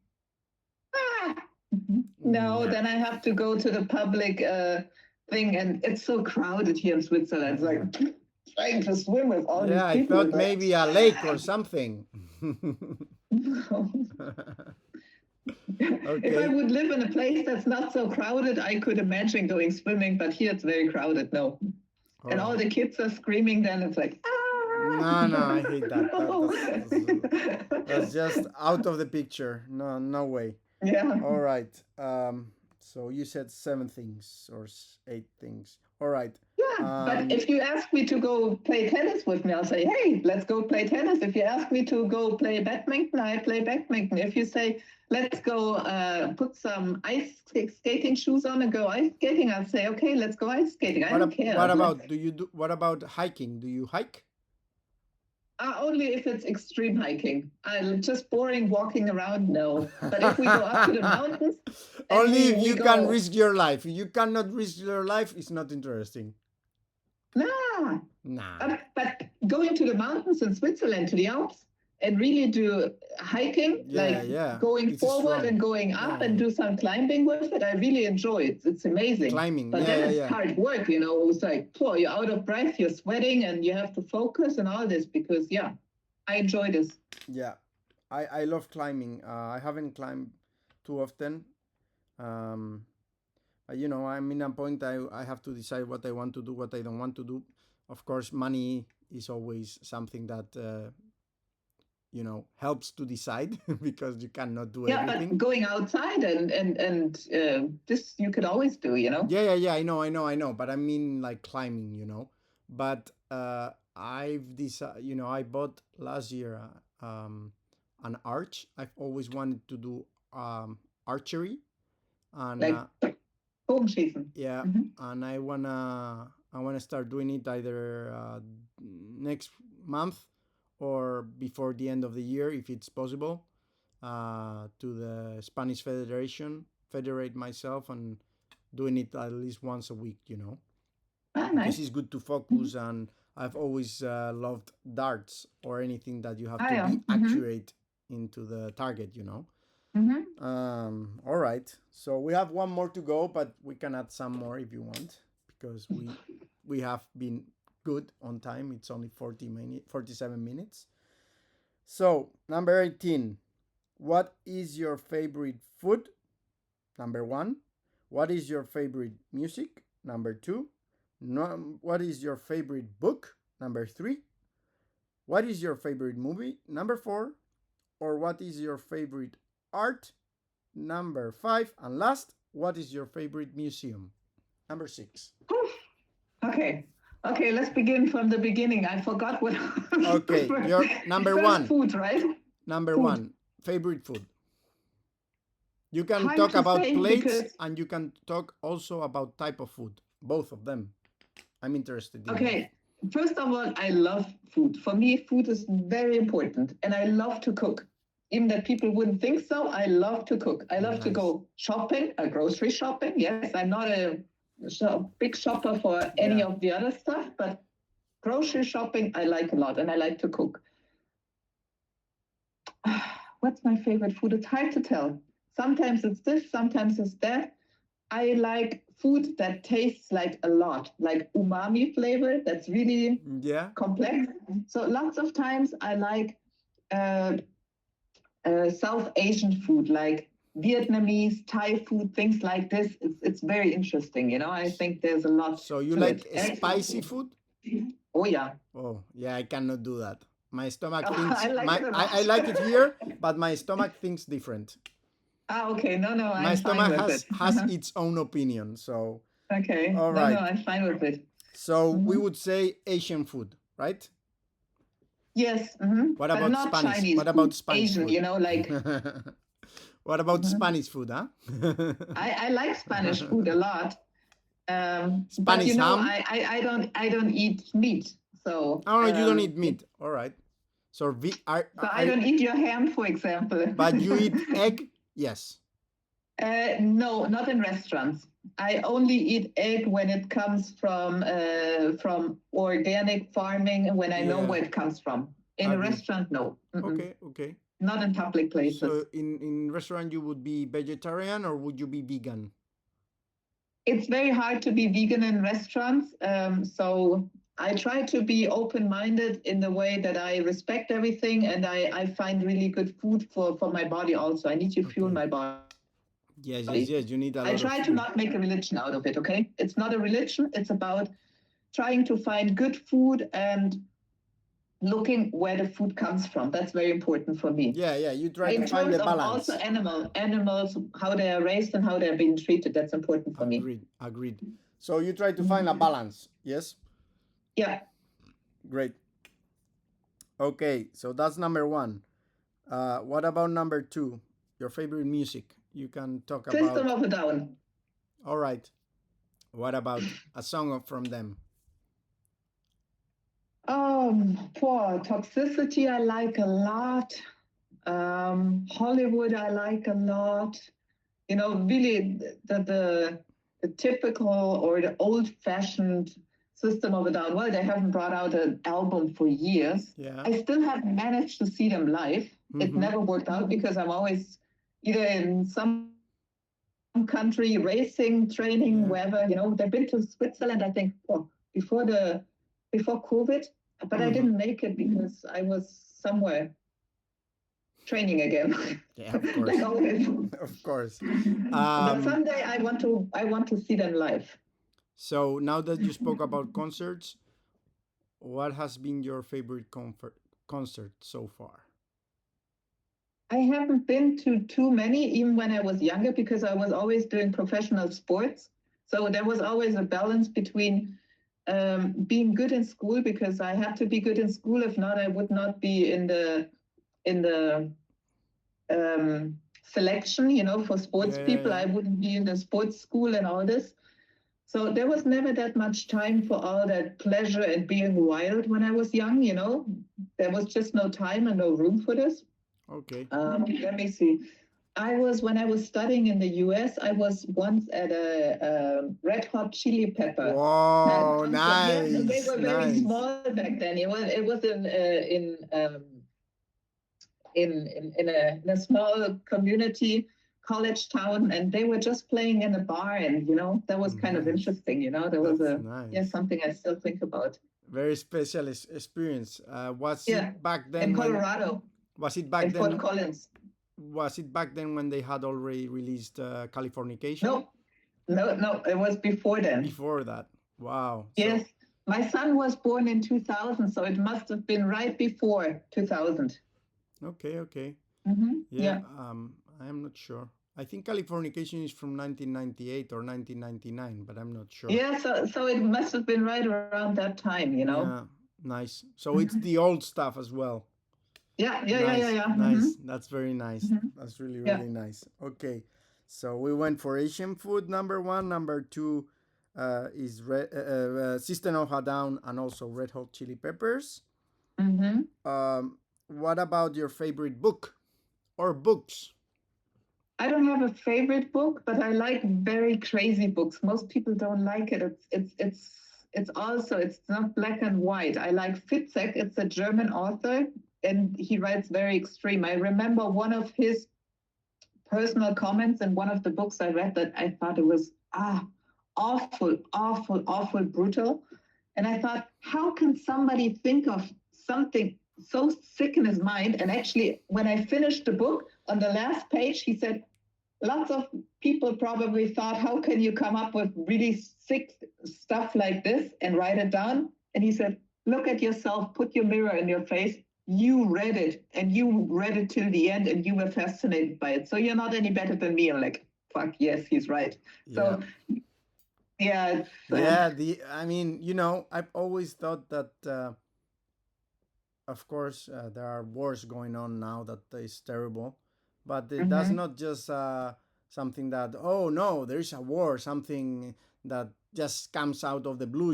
No, then I have to go to the public thing, and it's so crowded here in Switzerland. It's like trying to swim with all these people. Yeah, I thought maybe a lake or something. If I would live in a place that's not so crowded, I could imagine going swimming, but here it's very crowded. No. And all the kids are screaming, then it's like, ah! No, I hate that. That's just out of the picture. No way. Yeah. All right. So you said 7 things or 8 things. All right. Yeah, but if you ask me to go play tennis with me, I'll say, hey, let's go play tennis. If you ask me to go play badminton, I play badminton. If you say, let's go put some ice skating shoes on and go ice skating, I'll say, okay, let's go ice skating. I don't care. What about hiking? Do you hike? Only if it's extreme hiking. I'm just boring walking around, no. But if we go up to the mountains... Only if you can risk your life. If you cannot risk your life, it's not interesting. Nah. But going to the mountains in Switzerland, to the Alps, and really do hiking, going forward and going up and do some climbing with it, I really enjoy it. It's amazing. Climbing, but then it's hard work, you know. It's like, you're out of breath, you're sweating, and you have to focus and all this because, I enjoy this. Yeah, I love climbing. I haven't climbed too often. I'm in a point I have to decide what I want to do, what I don't want to do. Of course, money is always something that helps to decide because you cannot do everything. But going outside and this you could always do, you know. Yeah. I know. But I mean, like climbing, But I've decided, I bought last year an arch. I've always wanted to do archery. And like home season. Yeah, and I wanna start doing it either next month or before the end of the year if it's possible. To the Spanish Federation, federate myself and doing it at least once a week. Nice. This is good to focus, and I've always loved darts or anything that you have to be accurate into the target. All right, so we have one more to go, but we can add some more if you want because we have been good on time. It's only 47 minutes. So number 18, what is your favorite food? Number 1. What is your favorite music? Number 2. What is your favorite book? Number 3. What is your favorite movie? Number 4. Or what is your favorite art? Number 5. And last, what is your favorite museum? Number 6. Okay, let's begin from the beginning. I forgot what. Okay, your number 1. Food, right? Number 1, favorite food. You can talk about plates and you can talk also about type of food. Both of them. I'm interested in. Okay, first of all, I love food. For me, food is very important, and I love to cook. Even that people wouldn't think so, I love to cook. I love to go shopping, grocery shopping. Yes, I'm not a big shopper for any of the other stuff, but grocery shopping I like a lot, and I like to cook. What's my favorite food? It's hard to tell. Sometimes it's this, sometimes it's that. I like food that tastes like a lot, like umami flavor. That's really complex. So lots of times I like South Asian food, like Vietnamese, Thai food, things like this. It's very interesting, I think there's a lot. So you like spicy food? Oh, yeah. Oh, yeah, I cannot do that. My stomach thinks... I like it here, but my stomach thinks different. Okay. No, my stomach has its own opinion, so... Okay. All right. No, I'm fine with it. So we would say Asian food. right? Yes, What but about not Spanish? Chinese What about food, Spanish Asian, food? like. What about Mhm. Spanish food, huh? I like Spanish food a lot, but Spanish ham? I don't eat meat, Oh no, you don't eat meat. All right. So so I don't eat your ham, for example. but you eat egg? Yes. No, not in restaurants. I only eat egg when it comes from organic farming, when I know Yeah. where it comes from. In a Agreed. restaurant, no. Mm-mm. Okay. Okay. Not in public So places. in restaurant you would be vegetarian or would you be vegan? It's very hard to be vegan in restaurants. So I try to be open minded in the way that I respect everything and I find really good food for my body also. I need to fuel Okay. my body. Yes, I yes, yes. You need a try lot to of not fuel. make a religion out of it, okay? It's not a religion. It's about trying to find good food and looking where the food comes from. That's very important for me. Yeah, yeah. You try to In find terms the of also balance. animals, how they are raised and how they're being treated, that's important for me. Agreed. Agreed. So you try to find a Mhm. balance. Yes. Yeah. Great. Okay. So that's number one. What about number two? Your favorite music? You can talk System about. of a Down. All right. What about a song from them? For Toxicity, I like a lot. Hollywood, I like a lot. Really the typical or the old-fashioned System of a Down. Well, they haven't brought out an album for years. Yeah. I still haven't managed to see them live. It Mm-hmm. never worked out because I'm always either in some country racing, training, wherever. Yeah. They've been to Switzerland, I think, before the before COVID, but I Mm-hmm. didn't make it because I was somewhere training again, Yeah, of like course. always. Of course. But someday I want to see them live. So now that you spoke about concerts, what has been your favorite concert so far? I haven't been to too many, even when I was younger, because I was always doing professional sports. So there was always a balance between being good in school, because I had to be good in school. If not, I would not be in the selection, for sports Yeah, yeah, people. yeah. I wouldn't be in the sports school and all this. So there was never that much time for all that pleasure and being wild when I was young. There was just no time and no room for this. Okay. Let me see. When I was studying in the US, I was once at a Red Hot Chili Pepper Whoa, concert. Yes, and they nice, were very nice. small back then. It was in a small community college town, and they were just playing in a bar, and that was kind of Nice. interesting. There was That's nice. something I still think about. Very special experience. Was Yeah, it back in then when? Colorado, Was it back in Fort then? Collins. Was it back then when they had already released Californication? No, no, no, it was before then. Before that. Wow. So Yes, my son was born in 2000, so it must have been right before 2000. okay, okay. Yeah. Yeah. I am not sure. I think Californication is from 1998 or 1999, but I'm not sure. Yeah, so it must have been right around that time. Yeah, nice. So it's the old stuff as well. Yeah, yeah, yeah, yeah, Nice, yeah. nice. That's very nice. Mhm. That's really, Yeah. really nice. Okay, so we went for Asian food number one. Number two is System of a Down and also Red Hot Chili Peppers. hmm What about your favorite book or books? I don't have a favorite book, but I like very crazy books. Most people don't like it. It's not black and white. I like Fitzek. It's a German author, and he writes very extreme. I remember one of his personal comments in one of the books I read that I thought it was awful, awful, awful brutal. And I thought, how can somebody think of something so sick in his mind? And actually, when I finished the book, on the last page, he said, lots of people probably thought, how can you come up with really sick stuff like this and write it down? And he said, look at yourself, put your mirror in your face. You read it, and you read it till the end, and you were fascinated by it. So you're not any better than me. I'm like, fuck, yes, he's right. Yeah. So, yeah. Yeah, I mean, I've always thought that of course, there are wars going on now that is terrible, but that's Mm-hmm. not just something that, oh no, there is a war, something that just comes out of the blue.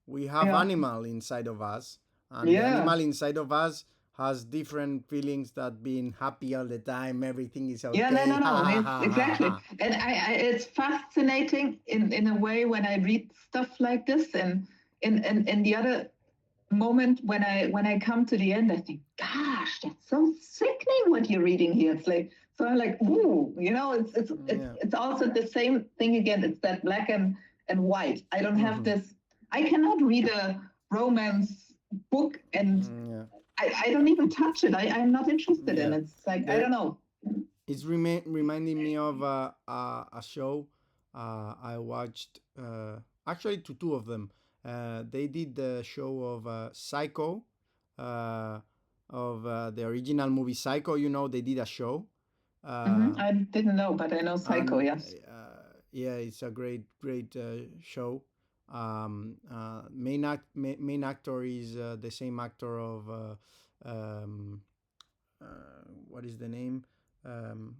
We have Yeah. animal inside of us, and the Yeah. animal inside of us has different feelings, that being happy all the time, everything is Yeah, no, okay, no, ha no. ha It's ha ha exactly, ha. and it's fascinating in a way when I read stuff like this, and in the other moment when I come to the end, I think, gosh, that's so sickening what you're reading here. It's like, so I'm like, ooh, Yeah. it's also the same thing again. It's that black and white. I don't have Mm-hmm. this. I cannot read a romance book, and Yeah. I don't even touch it. I'm not interested in Yeah. it. It's like, I There, don't know. it's reminding me of a show I watched. Actually, to two of them. They did the show of Psycho, uh, of the original movie Psycho. They did a show, uh, I didn't know, but I know Psycho. and Yes. yeah, it's a great show. Main actor is the same actor of um, what is the name? Um,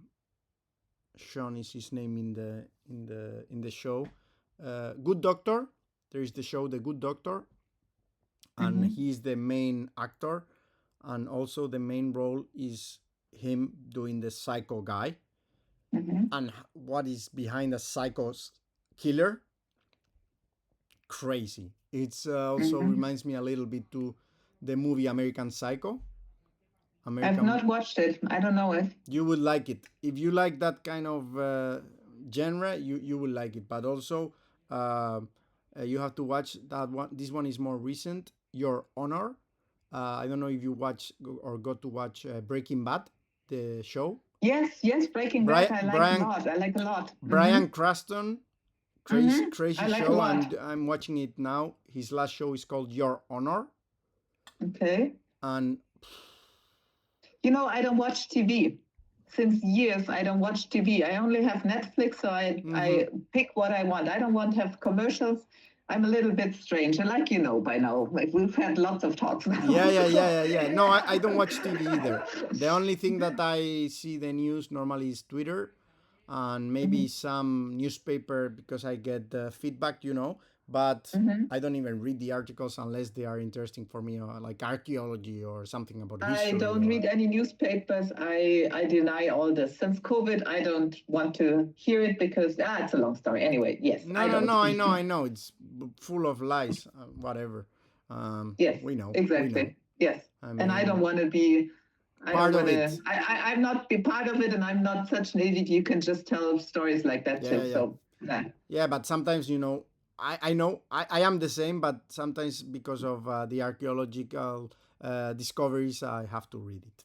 Sean is his name in the show. Good Doctor. There is the show The Good Doctor, and Mm-hmm. he's the main actor, and also the main role is him doing the psycho guy, Mm-hmm. and what is behind the psycho's killer. Crazy. It's also Mm-hmm. reminds me a little bit to the movie American Psycho. I've American not watched it. I don't know it. You would like it if you like that kind of genre. You will like it, but also uh, you have to watch that one. This one is more recent. Your Honor. I don't know if you watch or got to watch Breaking Bad, the show. Yes, yes, Breaking Bad. Brian I like a Brian lot. I like a lot. Brian Cranston, crazy I crazy like a show, lot. and I'm watching it now. His last show is called Your Honor, Okay. and I don't watch TV. Since years, I don't watch TV. I only have Netflix, so mm-hmm. I pick what I want. I don't want to have commercials. I'm a little bit strange. And like by now, like we've had lots of talks Yeah, now. yeah, yeah, So. yeah, yeah. No, I don't watch TV either. The only thing that I see the news normally is Twitter and maybe Mhm, some newspaper because I get the feedback. But mhm. I don't even read the articles unless they are interesting for me, or like archaeology or something about I history don't or. read any newspapers. I deny all this. Since COVID, I don't want to hear it because it's a long story. Anyway, yes, No, I no, don't. no. I know. It's full of lies. Whatever. Yes, We know. We know. exactly. Yes, I and I don't mean, want to be. I don't part of want to. it. I'm not be part of it, and I'm not such an idiot. You can just tell stories like that Yeah, too. yeah, yeah. So, nah. Yeah, but sometimes I know I am the same, but sometimes because of the archaeological discoveries, I have to read it.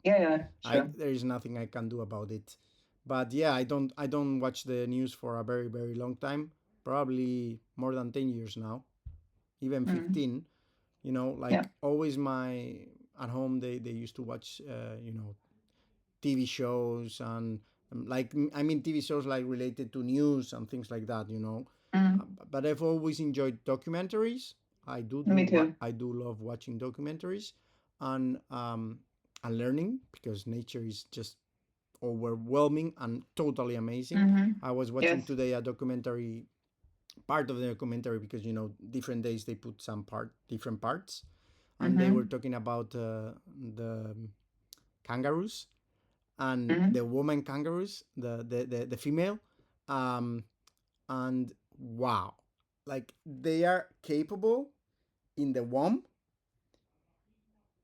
Yeah, yeah, I sure. There is nothing I can do about it. But yeah, I don't watch the news for a very very long time, probably more than 10 years now, even Mm, 15. yeah. Like always, my at home they used to watch TV shows and like I mean TV shows like related to news and things like that. Mm, But I've always enjoyed documentaries. me too. I do love watching documentaries and learning because nature is just overwhelming and totally amazing. Mm-hmm. I was watching Yes. today a documentary, part of the documentary, because different days they put some different parts, and they were Mm-hmm. talking about the kangaroos and Mm-hmm. the woman kangaroos, the female, um, and wow, like they are capable in the womb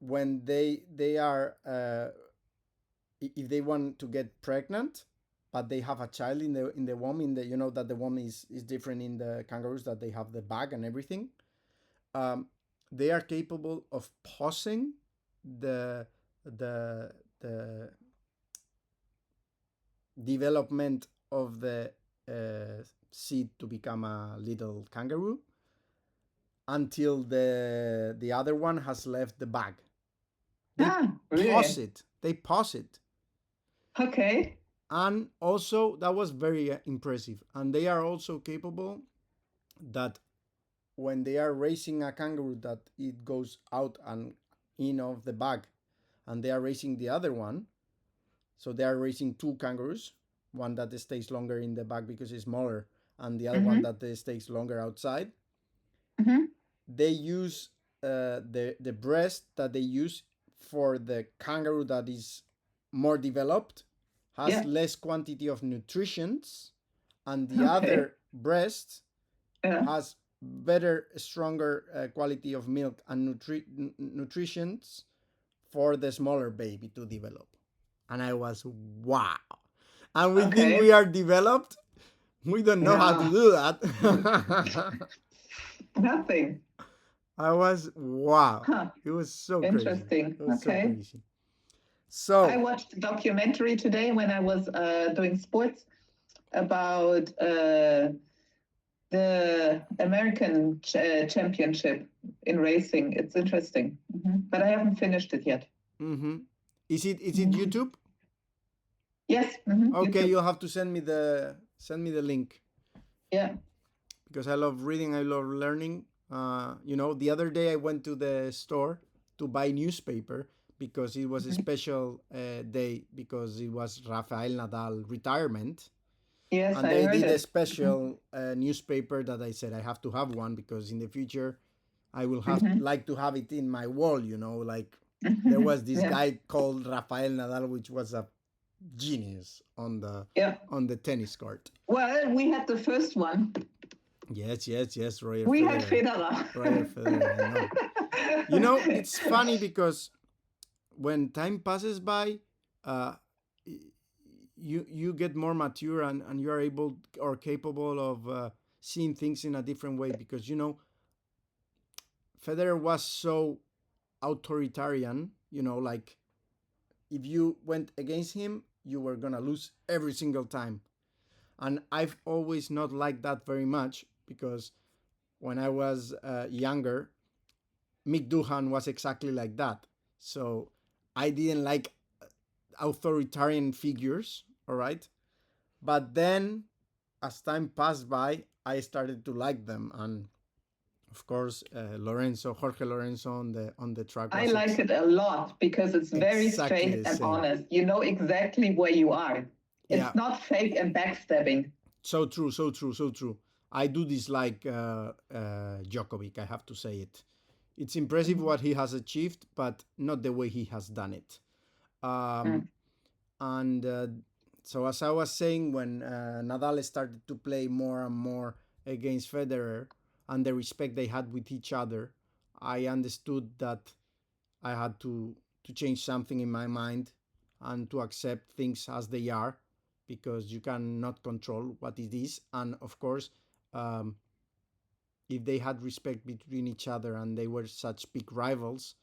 when they are if they want to get pregnant, but they have a child in the womb, that the womb is different in the kangaroos, that they have the bag and everything. Um, they are capable of pausing the the the development of the seed to become a little kangaroo until the other one has left the bag. They pause Really? it. They pause it. Okay. And also that was very impressive. And they are also capable that when they are raising a kangaroo, that it goes out and in of the bag, and they are racing the other one. So they are racing two kangaroos, one that stays longer in the bag because it's smaller, and the other one that stays longer outside. They use the breast that they use for the kangaroo that is more developed has less quantity of nutrients, and the other breast has better, stronger quality of milk and nutrients for the smaller baby to develop. And I was, wow. And we think we are developed. We don't know how to do that. Nothing. I was, wow. It was so interesting. Crazy. It was so crazy. So I watched a documentary today when I was doing sports about the American championship in racing. It's interesting, but I haven't finished it yet. Is it YouTube? Yes. Okay, YouTube. you'll have to send me the link. Yeah. Because I love reading, I love learning. The other day I went to the store to buy newspaper because it was a special day because it was Rafael Nadal retirement. Yes, and they did a special newspaper that I said I have to have one because in the future I will have like to have it in my wall. Like there was this guy called Rafael Nadal, which was a genius on the tennis court. Well, we had the first one. Yes, Roger we Federer. Had Federer. Roger Federer, I know. It's funny because when time passes by, you get more mature and you are able or capable of seeing things in a different way because Federer was so authoritarian. Like if you went against him, you were gonna lose every single time. And I've always not liked that very much because when I was younger, Mick Doohan was exactly like that. So I didn't like authoritarian figures, all right? But then as time passed by, I started to like them. And of course, Jorge Lorenzo on the track. I like it a lot because it's very straight and honest. You know exactly where you are. It's not fake and backstabbing. So true. I do dislike Djokovic, I have to say it. It's impressive what he has achieved, but not the way he has done it. And so as I was saying, when Nadal started to play more and more against Federer and the respect they had with each other, I understood that I had to change something in my mind and to accept things as they are because you cannot control what it is. And of course, if they had respect between each other and they were such big rivals,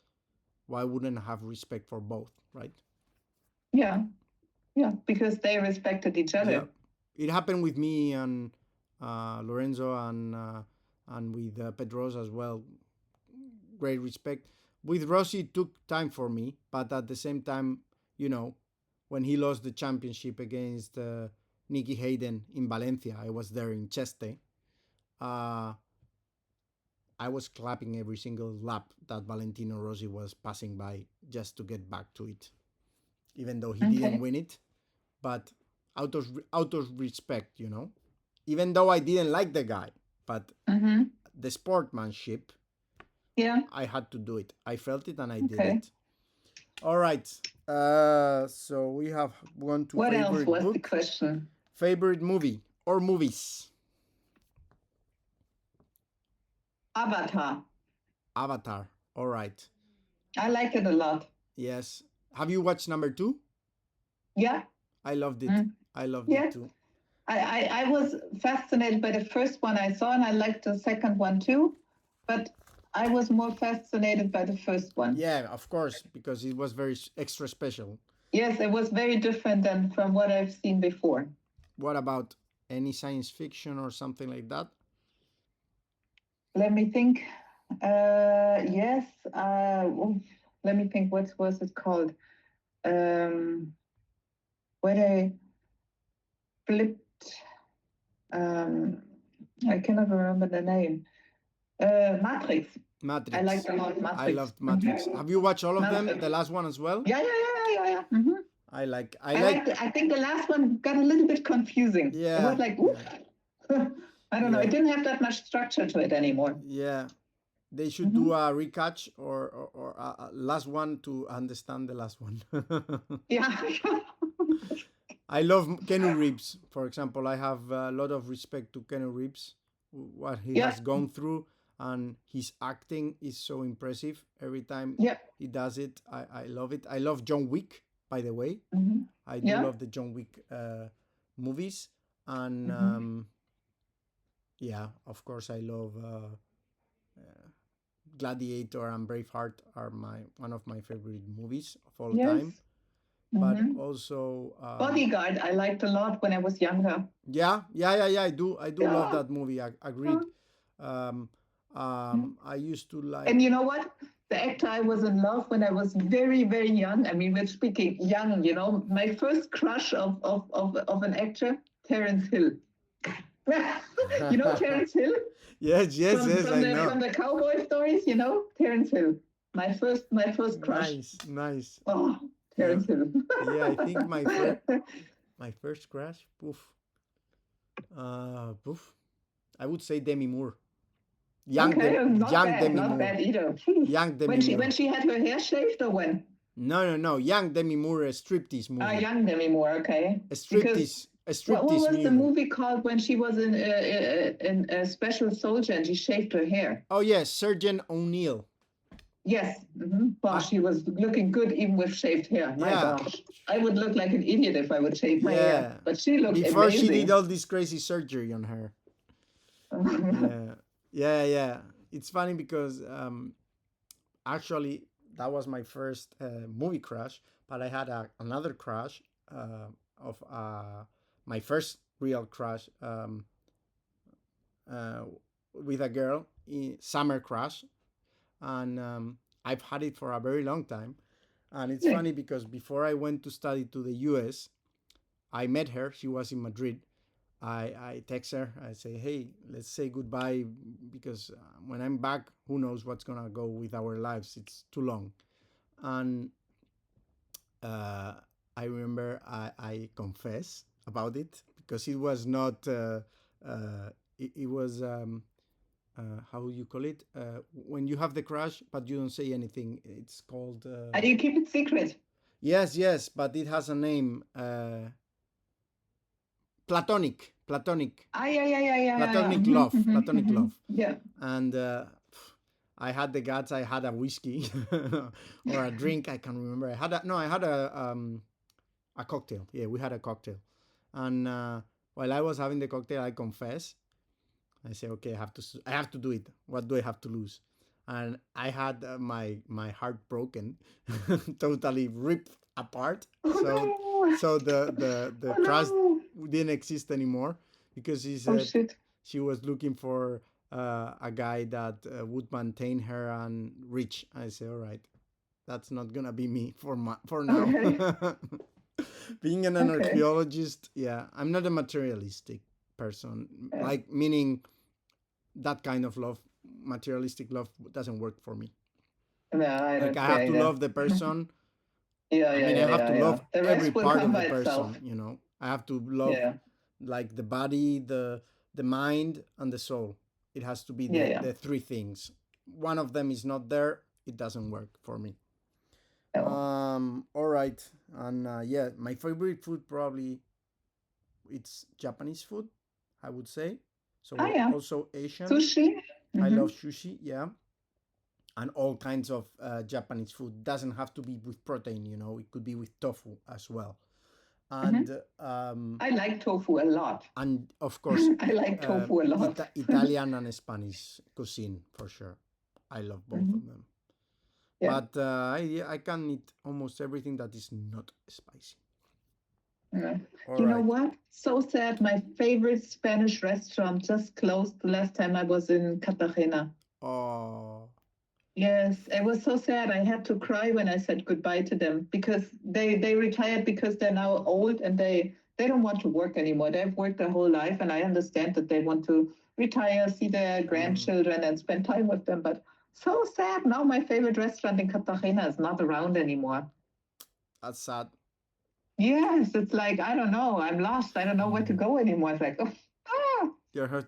why wouldn't have respect for both, right? Yeah, because they respected each other. Yeah. It happened with me and Lorenzo and with Pedrosa as well. Great respect. With Rossi, it took time for me, but at the same time, when he lost the championship against Nicky Hayden in Valencia, I was there in Cheste. I was clapping every single lap that Valentino Rossi was passing by just to get back to it, even though he didn't win it. But out of respect, even though I didn't like the guy, but the sportsmanship, I had to do it. I felt it and I did it. All right. So we have gone to what favorite else was book, the question? Favorite movie or movies? Avatar. All right. I like it a lot. Yes. Have you watched number 2? Yeah. I loved it. I loved it too. I was fascinated by the first one I saw, and I liked the second one too. But I was more fascinated by the first one. Yeah, of course, because it was very extra special. Yes, it was very different than from what I've seen before. What about any science fiction or something like that? Let me think. Yes. Let me think. What was it called? Where they flipped. I cannot remember the name. Matrix. I Matrix. liked a lot I Matrix. loved Matrix. Have you watched all of them? Matrix. The last one as well? Yeah. Mm-hmm. I like. I I like. liked it. I think the last one got a little bit confusing. It Yeah. was like, oof. Yeah. I don't know. It didn't have that much structure to it anymore. Yeah. They should do a recatch or a last one to understand the last one. Yeah. I love Keanu Reeves, for example. I have a lot of respect to Keanu Reeves, what he Yeah. has gone through, and his acting is so impressive every time Yeah. he does it. I love it. I love John Wick, by the way. Mm-hmm. I do Yeah. love the John Wick movies, and Mm-hmm. yeah, of course, I love Gladiator and Braveheart are my one of my favorite movies of all Yes. time. But Mm-hmm. also Bodyguard, I liked a lot when I was younger. yeah. I do love that movie. Agreed. um I used to like. And you know what? The actor I was in love when I was very, very young. I mean, we're speaking young, you know. My first crush of an actor, Terence Hill. You know Terence Hill? Yes, I know. From the cowboy stories, you know? Terence Hill. My first crush. Nice. Oh, Terence Hill. Yeah, I think my first crush, poof. I would say Demi Moore. Young Demi not Moore. bad either. Young Demi Moore. When she had her hair shaved or when? No. Young Demi Moore, a striptease movie. Young Demi Moore, okay. A striptease. What was the movie called when she was in a special soldier and she shaved her hair? Oh yes, Sergeant O'Neill. Yes. Mm-hmm. Well, she was looking good even with shaved hair. My gosh. I would look like an idiot if I would shave my hair. But she looked before amazing. she did all this crazy surgery on her. Yeah. It's funny because actually that was my first movie crush, but I had another crush of my first real crush uh, with a girl, summer crush, and I've had it for a very long time. And it's funny because before I went to study to the US, I met her. She was in Madrid. I text her. I say, hey, let's say goodbye because when I'm back, who knows what's gonna go with our lives? It's too long. And I remember I confess about it because it was not. It was how you call it when you have the crush but you don't say anything. It's called. You keep it secret. Yes, but it has a name. Platonic. Yeah. Platonic love. Platonic love. Yeah. And I had the guts. I had a whiskey or a drink. I can't remember. I had a cocktail. Yeah, we had a cocktail. And while I was having the cocktail, I confess. I say, okay, I have to do it. What do I have to lose? And I had my heart broken, totally ripped apart. So the crush didn't exist anymore because he said she was looking for a guy that would maintain her and rich. I say, all right, that's not gonna be me for now. Okay. Being an archaeologist, yeah, I'm not a materialistic person. Like meaning that kind of love, materialistic love, doesn't work for me. No, I have to love the person. I have to love every part of the person. You know, I have to love like the body, the mind, and the soul. It has to be the three things. One of them is not there, it doesn't work for me. All right, and my favorite food probably it's Japanese food, I would say. So also Asian. Sushi. I love sushi. Yeah. And all kinds of Japanese food. Doesn't have to be with protein, you know. It could be with tofu as well. And I like tofu a lot. And of course, I like tofu a lot. Italian and Spanish cuisine for sure. I love both of them. Yeah. But I can eat almost everything that is not spicy. You know what? So sad. My favorite Spanish restaurant just closed the last time I was in Cartagena. Oh. Yes, it was so sad. I had to cry when I said goodbye to them because they retired because they're now old and they don't want to work anymore. They've worked their whole life, and I understand that they want to retire, see their grandchildren, and spend time with them. But so sad. Now my favorite restaurant in Cartagena is not around anymore. That's sad. Yes, it's like, I don't know. I'm lost. I don't know where to go anymore. It's like, oh, ah.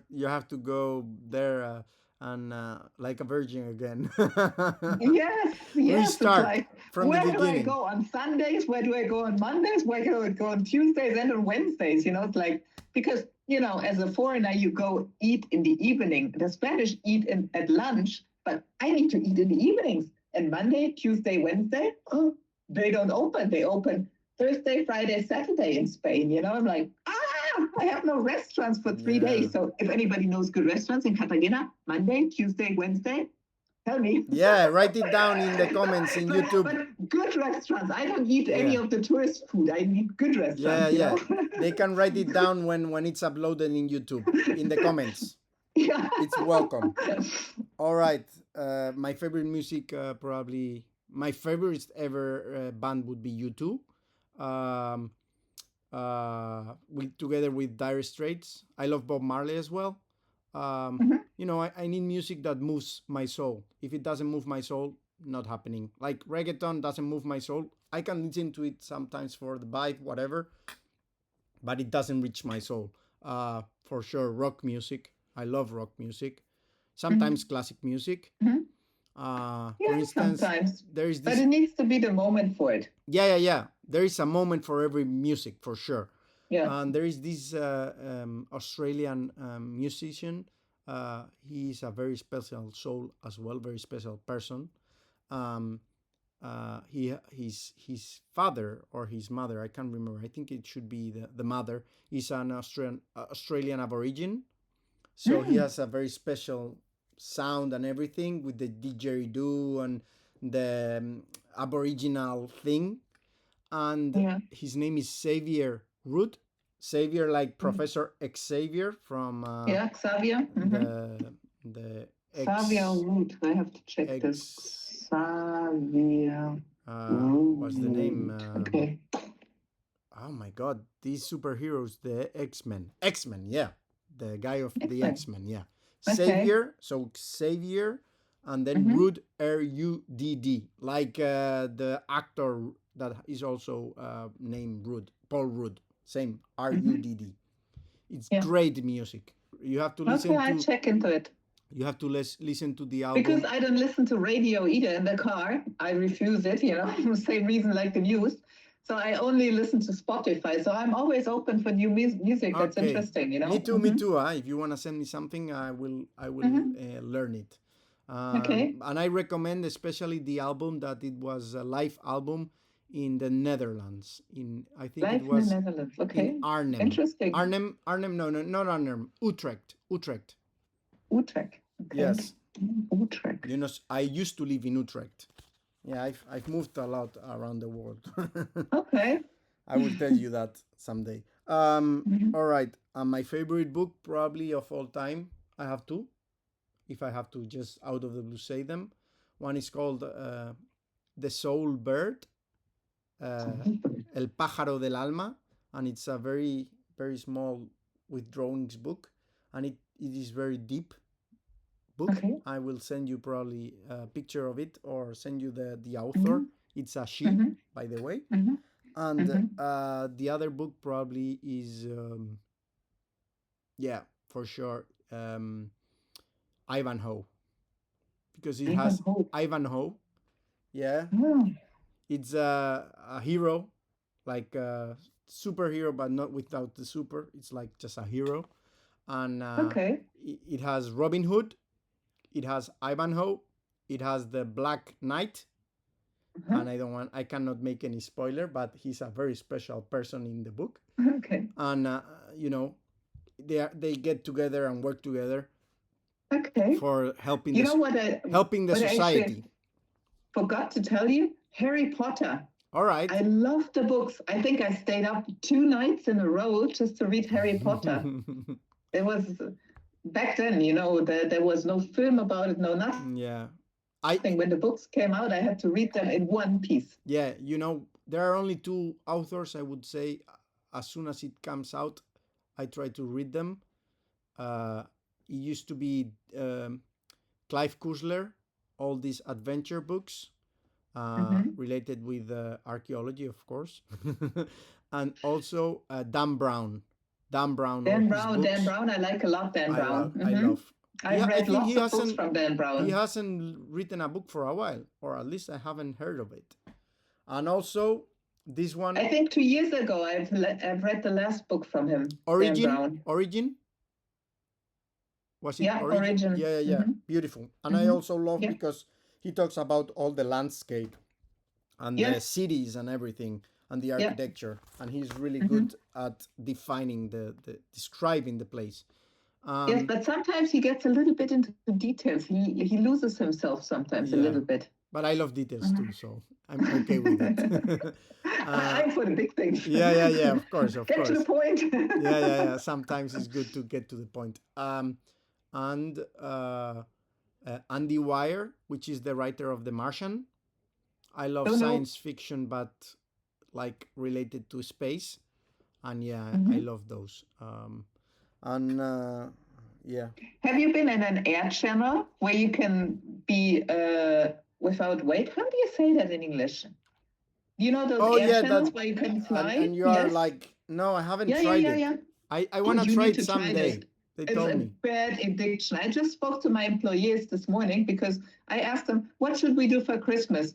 You have to go there and like a virgin again. Yes, yes. It's Restart like, from the where do I beginning. go on Sundays? Where do I go on Mondays? Where do I go on Tuesdays and on Wednesdays? It's like, because, as a foreigner, you go eat in the evening. The Spanish eat at lunch, but I need to eat in the evenings. And Monday, Tuesday, Wednesday, oh, they don't open. They open Thursday, Friday, Saturday in Spain. I'm like, I have no restaurants for 3 days. So if anybody knows good restaurants in Cartagena, Monday, Tuesday, Wednesday, tell me. Yeah, write it down in the comments in YouTube. But good restaurants. I don't eat any of the tourist food. I need good restaurants. Yeah. They can write it down when it's uploaded in YouTube in the comments. Yeah. It's welcome. All right. My favorite music, probably my favorite ever band would be U2. Together with Dire Straits. I love Bob Marley as well. I need music that moves my soul. If it doesn't move my soul, not happening. Like reggaeton doesn't move my soul. I can listen to it sometimes for the vibe, whatever, but it doesn't reach my soul. For sure, rock music. I love rock music. Sometimes classic music. For instance, sometimes. There is this. But it needs to be the moment for it. Yeah. There is a moment for every music, for sure. Yeah. And there is this Australian musician. He is a very special soul as well, very special person. His father or his mother, I can't remember. I think it should be the mother. Is an Australian Aborigine, so he has a very special sound and everything with the didgeridoo and the Aboriginal thing. And his name is Xavier Root. Xavier, like Professor Xavier from Xavier. The Xavier Root. I have to check this. Xavier. What's the name? Okay. Oh my God! These superheroes, the X-Men. Yeah, the guy of the X-Men. Yeah, Xavier. So Xavier, and then Rudd, Rudd, like the actor that is also named Rudd, Paul Rudd. Same, Rudd. It's great music. You have to listen to. Okay, I check into it. You have to listen to the album. Because I don't listen to radio either in the car. I refuse it, same reason like the news. So I only listen to Spotify. So I'm always open for new music that's interesting, Me too, me too. If you want to send me something, I will learn it. And I recommend especially the album that it was a live album in the Netherlands. I think live it was in the Netherlands. Okay. In Arnhem. Interesting. Arnhem, no, not Arnhem. Utrecht. Okay. Yes. Utrecht. I used to live in Utrecht. Yeah, I've moved a lot around the world. Okay. I will tell you that someday. All right. My favorite book probably of all time. I have two. If I have to just out of the blue say them. One is called The Soul Bird. El Pájaro del Alma. And it's a very, very small with drawings book. And it is very deep book. Okay. I will send you probably a picture of it or send you the author. It's a she, by the way. And the other book probably is, for sure, Ivanhoe. Because it has Ivanhoe. Yeah. It's a hero, like a superhero, but not without the super. It's like just a hero. And it has Robin Hood. It has Ivanhoe. It has the Black Knight. And I cannot make any spoiler, but he's a very special person in the book. Okay. And they get together and work together. Okay. For helping helping the society. I forgot to tell you, Harry Potter. All right. I love the books. I think I stayed up 2 nights in a row just to read Harry Potter. It was back then, there was no film about it, no nothing. Yeah. I think when the books came out, I had to read them in one piece. Yeah, there are only 2 authors, I would say. As soon as it comes out, I try to read them. it used to be Clive Cussler, all these adventure books related with archaeology, of course, and also Dan Brown. Dan Brown, all his Dan books. Brown, I like a lot. Dan Brown. I love. I've I read think lots of books from Dan Brown. He hasn't written a book for a while, or at least I haven't heard of it. And also this one. I think 2 years ago I've read the last book from him. Dan Brown. Origin. Was it Yeah, Origin? Yeah. Beautiful. And I also love because he talks about all the landscape and the cities and everything and the architecture, and he's really good at defining describing the place. Yes, but sometimes he gets a little bit into the details. He loses himself sometimes a little bit. But I love details too, so I'm okay with it. I'm for the big things. Yeah. Of course. Get to the point. Yeah. Sometimes it's good to get to the point. And Andy Weir, which is the writer of The Martian. I love science fiction, but like related to space, and I love those. Have you been in an air channel where you can be without weight? How do you say that in English? You know those air channels where you can fly? And you are like, no, I haven't tried it. Yeah. I want to try it someday. They told me. It's a bad addiction. I just spoke to my employees this morning because I asked them, what should we do for Christmas?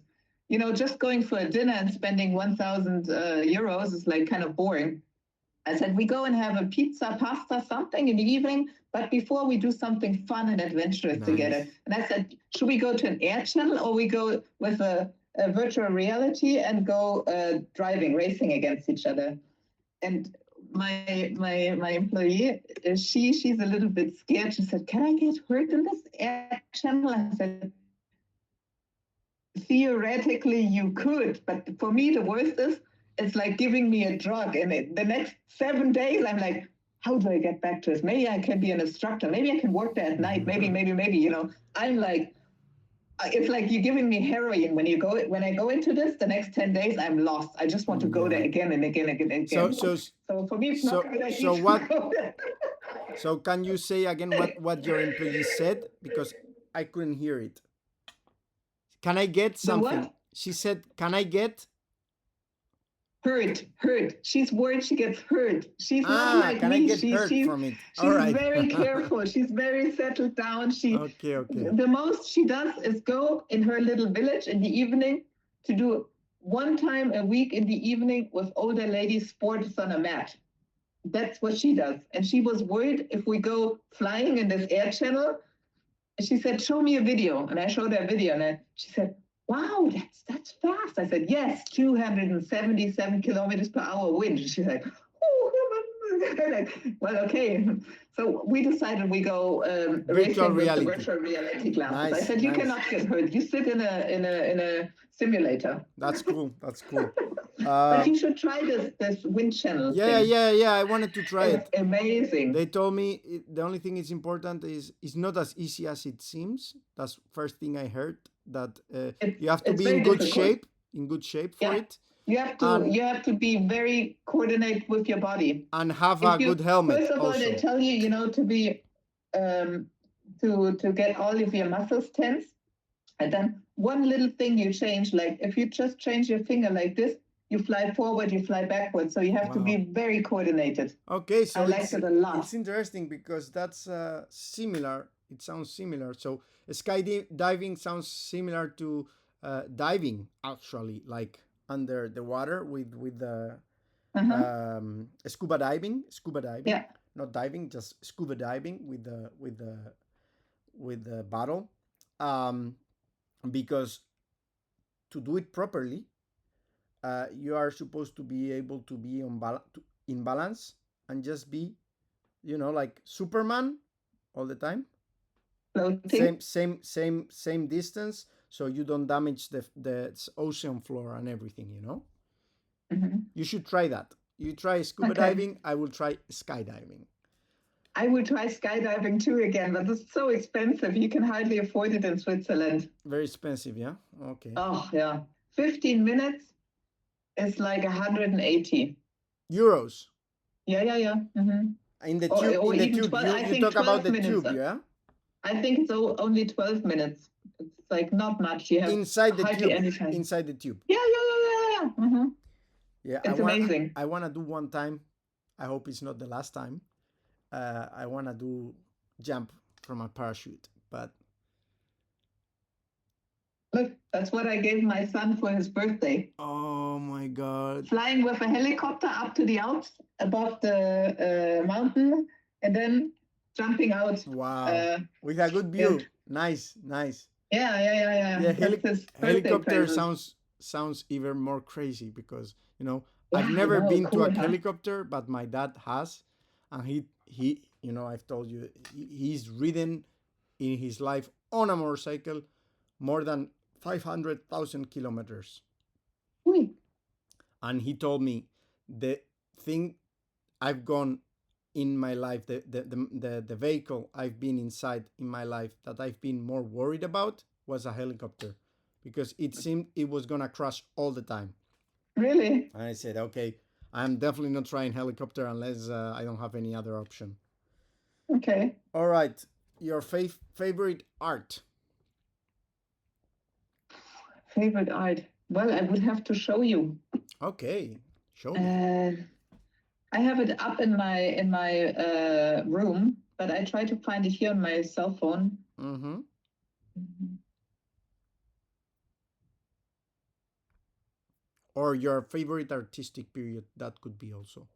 You know, just going for a dinner and spending 1,000 euros is like kind of boring. I said, we go and have a pizza, pasta, something in the evening, but before we do something fun and adventurous together. And I said, should we go to an air channel or we go with a virtual reality and go racing against each other? And my employee, she's a little bit scared. She said, can I get hurt in this air channel? I said, theoretically you could, but for me the worst is it's like giving me a drug, and the next 7 days I'm like, how do I get back to this? Maybe I can be an instructor, maybe I can work there at night, maybe, you know. I'm like, it's like you're giving me heroin. When I go into this, the next 10 days I'm lost. I just want to go there again and again. So for me it's not good. So can you say again what your employee said, because I couldn't hear it? Can I get something? She said, can I get hurt? She's worried she gets hurt. She's not like can me. I get hurt from it? She's very careful. She's very settled down. Okay. The most she does is go in her little village in the evening to do 1 time a week in the evening with older ladies sports on a mat. That's what she does. And she was worried if we go flying in this air channel. She said, show me a video. And I showed her a video, and she said, wow, that's fast. I said, yes, 277 kilometers per hour wind. She's like, oh, well, okay. So we decided we go virtual reality. With the virtual reality glasses. I said, you cannot get hurt. You sit in a simulator. That's cool. But you should try this wind channel. Yeah. I wanted to try it. Amazing. They told me the only thing is important is it's not as easy as it seems. That's first thing I heard. That you have to be in good shape. For it. You have to be very coordinated with your body and have a good helmet. First of all, they tell you, to be to get all of your muscles tense, and then one little thing you change, like if you just change your finger like this, you fly forward, you fly backward. So you have to be very coordinated. Okay, so I like it a lot. It's interesting because that's similar. It sounds similar. So skydiving sounds similar to diving, actually, like under the water with the scuba diving. Yeah. Not diving, just scuba diving with the bottle. Because to do it properly, you are supposed to be able to be in balance and just be, like Superman all the time. Floating. Same distance, so you don't damage the ocean floor and everything. You should try that. You try scuba diving. I will try skydiving. I will try skydiving too again, but it's so expensive. You can hardly afford it in Switzerland. Very expensive, yeah? Okay. Oh, yeah. 15 minutes is like 180 euros. Yeah. Mm-hmm. In the or, tube, or in the even tube, 12, I you think talk about 12 the minutes. tube, yeah? I think it's only 12 minutes. It's like not much. You have Inside the hardly tube, any time. inside the tube. Yeah, yeah, yeah, yeah, yeah. Mm-hmm. Yeah, It's amazing. I wanna do one time. I hope it's not the last time. I wanna do jump from a parachute, but Look, that's what I gave my son for his birthday. oh my god! Flying with a helicopter up to the Alps above the mountain, and then jumping out. Wow, with a good view. Yes. Nice, nice. Yeah, yeah, yeah, yeah. Yeah, That's his birthday helicopter present. sounds even more crazy because I've Wow, never no, been to cool, a huh? helicopter, but my dad has, and he I've told you he's ridden in his life on a motorcycle more than 500,000 kilometers, Oui. and he told me the thing I've gone in my life, the vehicle I've been inside in my life that I've been more worried about was a helicopter because it seemed it was gonna crash all the time. Really? And I said, okay, I'm definitely not trying helicopter unless I don't have any other option. Okay. All right, your favorite art? Favorite art? Well, I would have to show you. Okay, show me. I have it up in my room, but I try to find it here on my cell phone. Mm-hmm. Or your favorite artistic period? That could be also.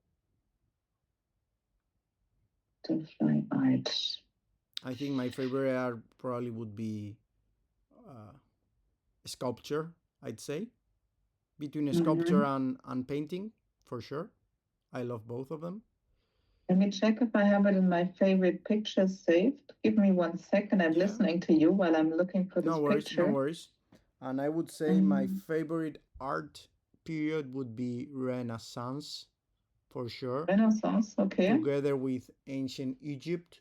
Fine art. I think my favorite art probably would be sculpture. I'd say between sculpture and painting, for sure. I love both of them. Let me check if I have it in my favorite pictures saved. Give me 1 second. I'm listening to you while I'm looking for this picture. No worries. And I would say my favorite art period would be Renaissance, for sure. Renaissance, okay. Together with ancient Egypt,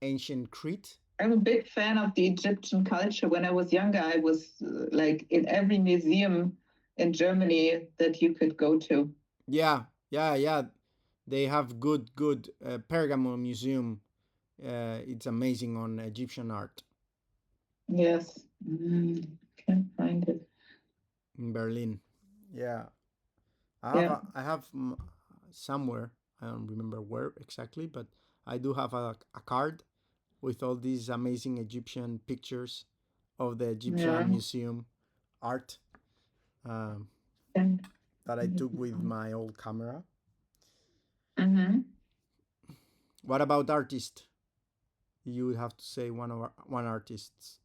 ancient Crete. I'm a big fan of the Egyptian culture. When I was younger, I was like in every museum in Germany that you could go to. Yeah. They have good Pergamon Museum. It's amazing on Egyptian art. Yes. Can't find it. In Berlin. Yeah. I have somewhere, I don't remember where exactly, but I do have a card with all these amazing Egyptian pictures of the Egyptian museum art that I took with my old camera. What about artist? You would have to say one artist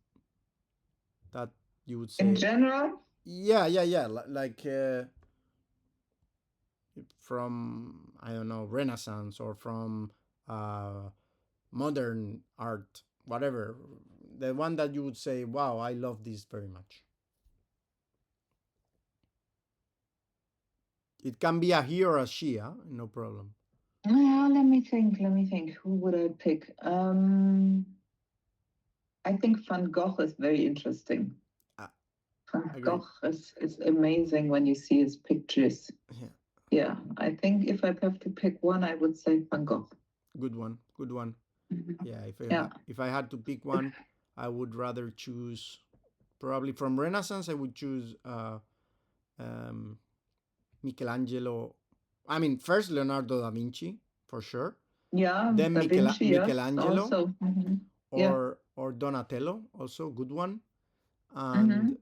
that you would say in general. Yeah. Like from, I don't know, Renaissance or from modern art, whatever. The one that you would say, wow, I love this very much. It can be a he or a she, no problem. Let me think. Who would I pick? I think Van Gogh is very interesting. Van Gogh is amazing when you see his pictures. Yeah, I think if I have to pick one, I would say Van Gogh. Good one. Yeah, if I had to pick one, I would rather choose, probably from Renaissance, I would choose Michelangelo. I mean, first Leonardo da Vinci, for sure. Yeah, then da Vinci, Michelangelo, also. or Donatello, also good one. And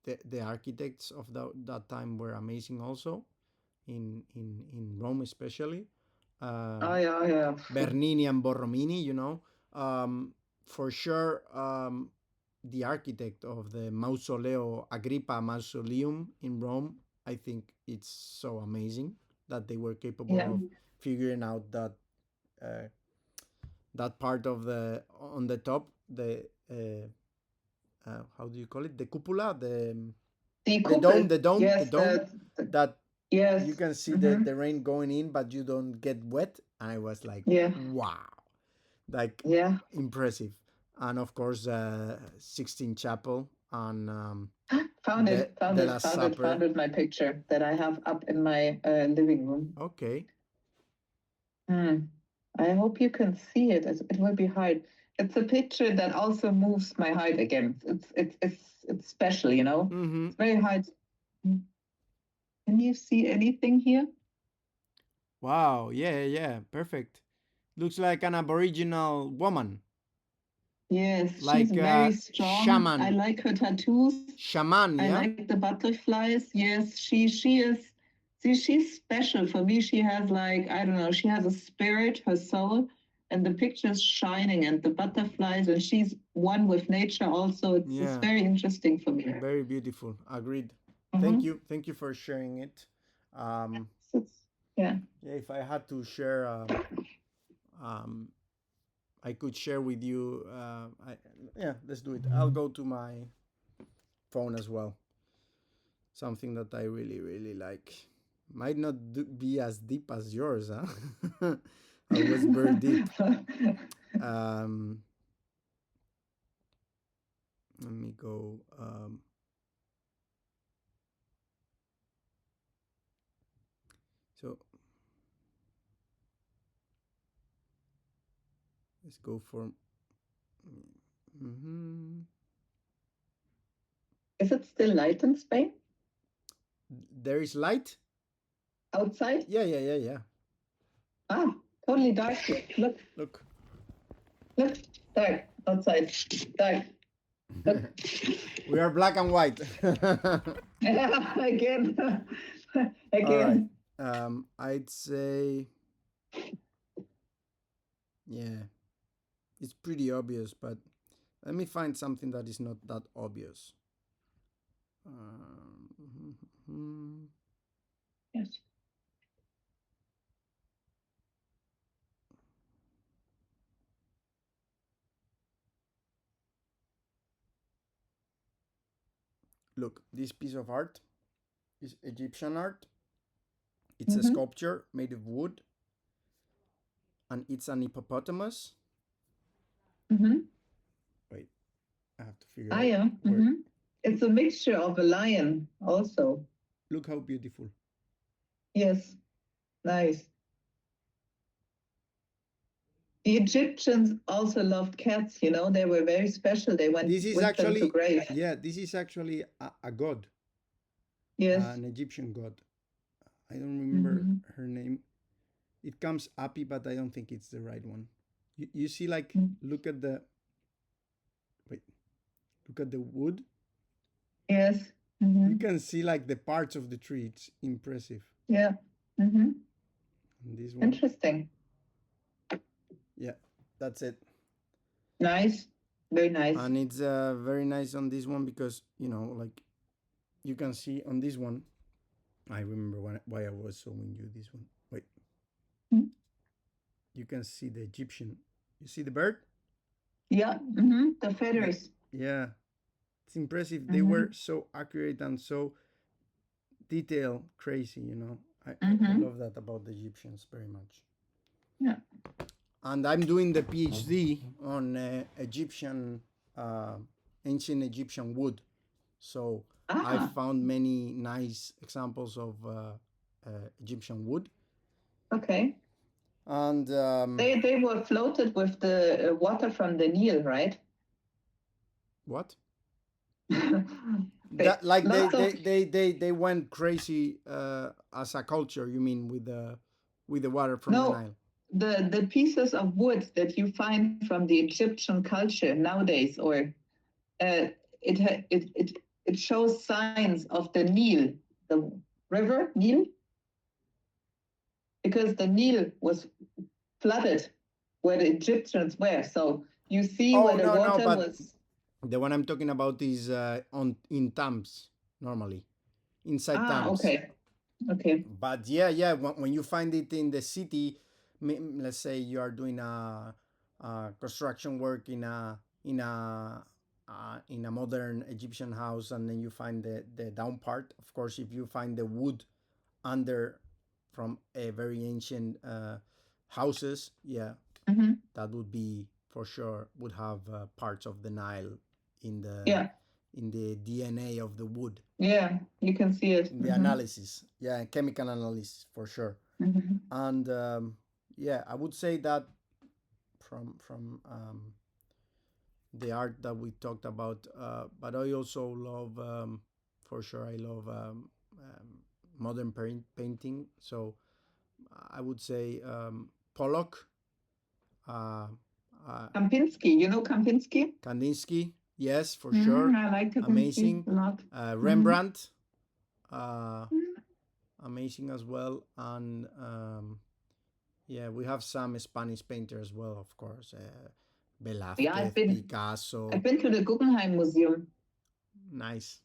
the architects of that time were amazing also, in Rome especially. Bernini and Borromini, for sure. The architect of the Agrippa Mausoleum in Rome, I think it's so amazing that they were capable of figuring out that that part of on the top, the how do you call it, the cupola, the dome, yes, that you can see the rain going in, but you don't get wet. And I was like, wow, like impressive. And of course, Sixtine Chapel and found it, my picture that I have up in my living room. Okay. Mm. I hope you can see it. It will be hard. It's a picture that also moves my heart again. It's special, you know. Mm-hmm. It's very hard. Mm. Can you see anything here? Wow. Yeah, yeah. Perfect. Looks like an Aboriginal woman, Yes, she's like very strong. I shaman. like her tattoos. Shaman. I Yeah. like the butterflies. Yes, she is. See, she's special for me. She has like I don't know. She has a spirit, her soul, and the picture's shining, and the butterflies, and she's one with nature. Also, it's Yeah. very interesting for me. Very beautiful. Agreed. Thank Mm-hmm. you. Thank you for sharing it. Um, Yeah. yeah, if I had to share, um, I could share with you. Yeah, let's do it. I'll go to my phone as well. Something that I really, really like. Might not be as deep as yours, huh? I was very deep. Um, Let me go. So let's go for. Mm-hmm. Is it still light in Spain? There is light. Outside? Yeah, yeah, yeah, yeah. Ah, totally dark here. Look, Look. look, dark outside. Dark. Look. We are black and white. Again. All right. Again. I'd say, yeah, it's pretty obvious, but let me find something that is not that obvious. Um, Yes. Look, this piece of art is Egyptian art. It's a Mm-hmm. sculpture made of wood, and it's an hippopotamus. Mm-hmm. Wait, I have to figure Ah, out yeah. where. Mm-hmm. It's a mixture of a lion also. Look how beautiful. Yes. Nice. The Egyptians also loved cats, you know, they were very special. They went This is with them to actually, grave. yeah, this is actually a god, Yes. an Egyptian god. I don't remember Mm-hmm. her name. It comes Api, but I don't think it's the right one. You see, like, Mm. look at the, wait, look at the wood. Yes. You Mm-hmm. can see like the parts of the tree. It's impressive. Yeah. Mm-hmm. And this one, Interesting. yeah, that's it. Nice. Very nice. And it's very nice on this one because like you can see on this one. I remember why I was showing you this one. Wait, Mm. you can see the Egyptian. You see the bird? Yeah. Mm-hmm. The The, feathers. yeah, it's impressive. They Mm-hmm. were so accurate and so detail crazy. I Mm-hmm. love that about the Egyptians very much. Yeah. And I'm doing the PhD on uh, ancient Egyptian wood. So I Ah, found many nice examples of Egyptian wood. okay. And They were floated with the water from the Nile, right? what? They, That like they lots of they they they, they went crazy as a culture. You mean with the water from the no, Nile? the pieces of wood that you find from the Egyptian culture nowadays, or uh, it shows signs of the Nile, the river Nile, because the Nile was flooded where the Egyptians were. So you see Oh where the no, no, water but was. the one I'm talking about is on in Thames normally inside Ah, Thames. okay, okay. But yeah, yeah, when you find it in the city, let's say you are doing construction work in a modern Egyptian house, and then you find the down part. Of course, if you find the wood under from a very ancient houses, yeah, Mm-hmm. that would be for sure would have parts of the Nile in the Yeah, in the DNA of the wood, yeah, you can see it. in the Mm-hmm. analysis, yeah, chemical analysis for sure. Mm-hmm. And yeah, I would say that from the art that we talked about. But I also love, for sure, I love modern painting. So I would say Pollock, uh, Kampinski, you know Kampinski? Kandinsky, yes, for sure, I like Kampinski amazing. a lot. Rembrandt, uh, amazing as well. And yeah, we have some Spanish painters as well, of course. Yeah, Velázquez, I've Picasso. been to the Guggenheim Museum. Nice.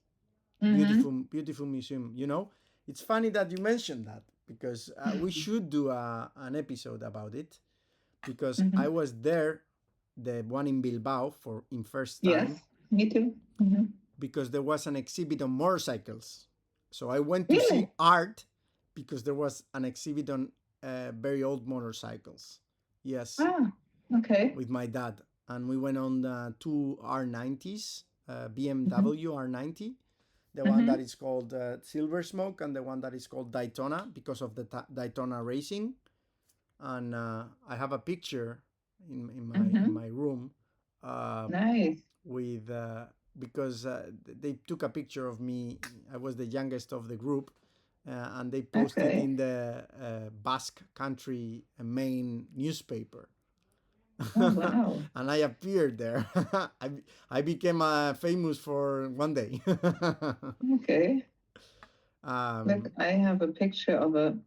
Mm-hmm. Beautiful museum. You know, it's funny that you mentioned that because we should do an episode about it because I Mm-hmm. was there, the one in Bilbao for in first Yes, time me too. Mm-hmm. because there was an exhibit on motorcycles. So I went to see Really? art because there was an exhibit on very old motorcycles. Yes, Ah, okay. with my dad, and we went on two R90s, Mm-hmm. BMW R90, the one Mm-hmm. that is called Silver Smoke and the one that is called Daytona because of the Daytona racing. And I have a picture in Mm-hmm. my room uh, Nice. with because they took a picture of me. I was the youngest of the group, and they posted Okay. in the Basque country main newspaper. Oh, wow. And I appeared there. I, I became famous for one day. Okay. Look, um, I have a picture of a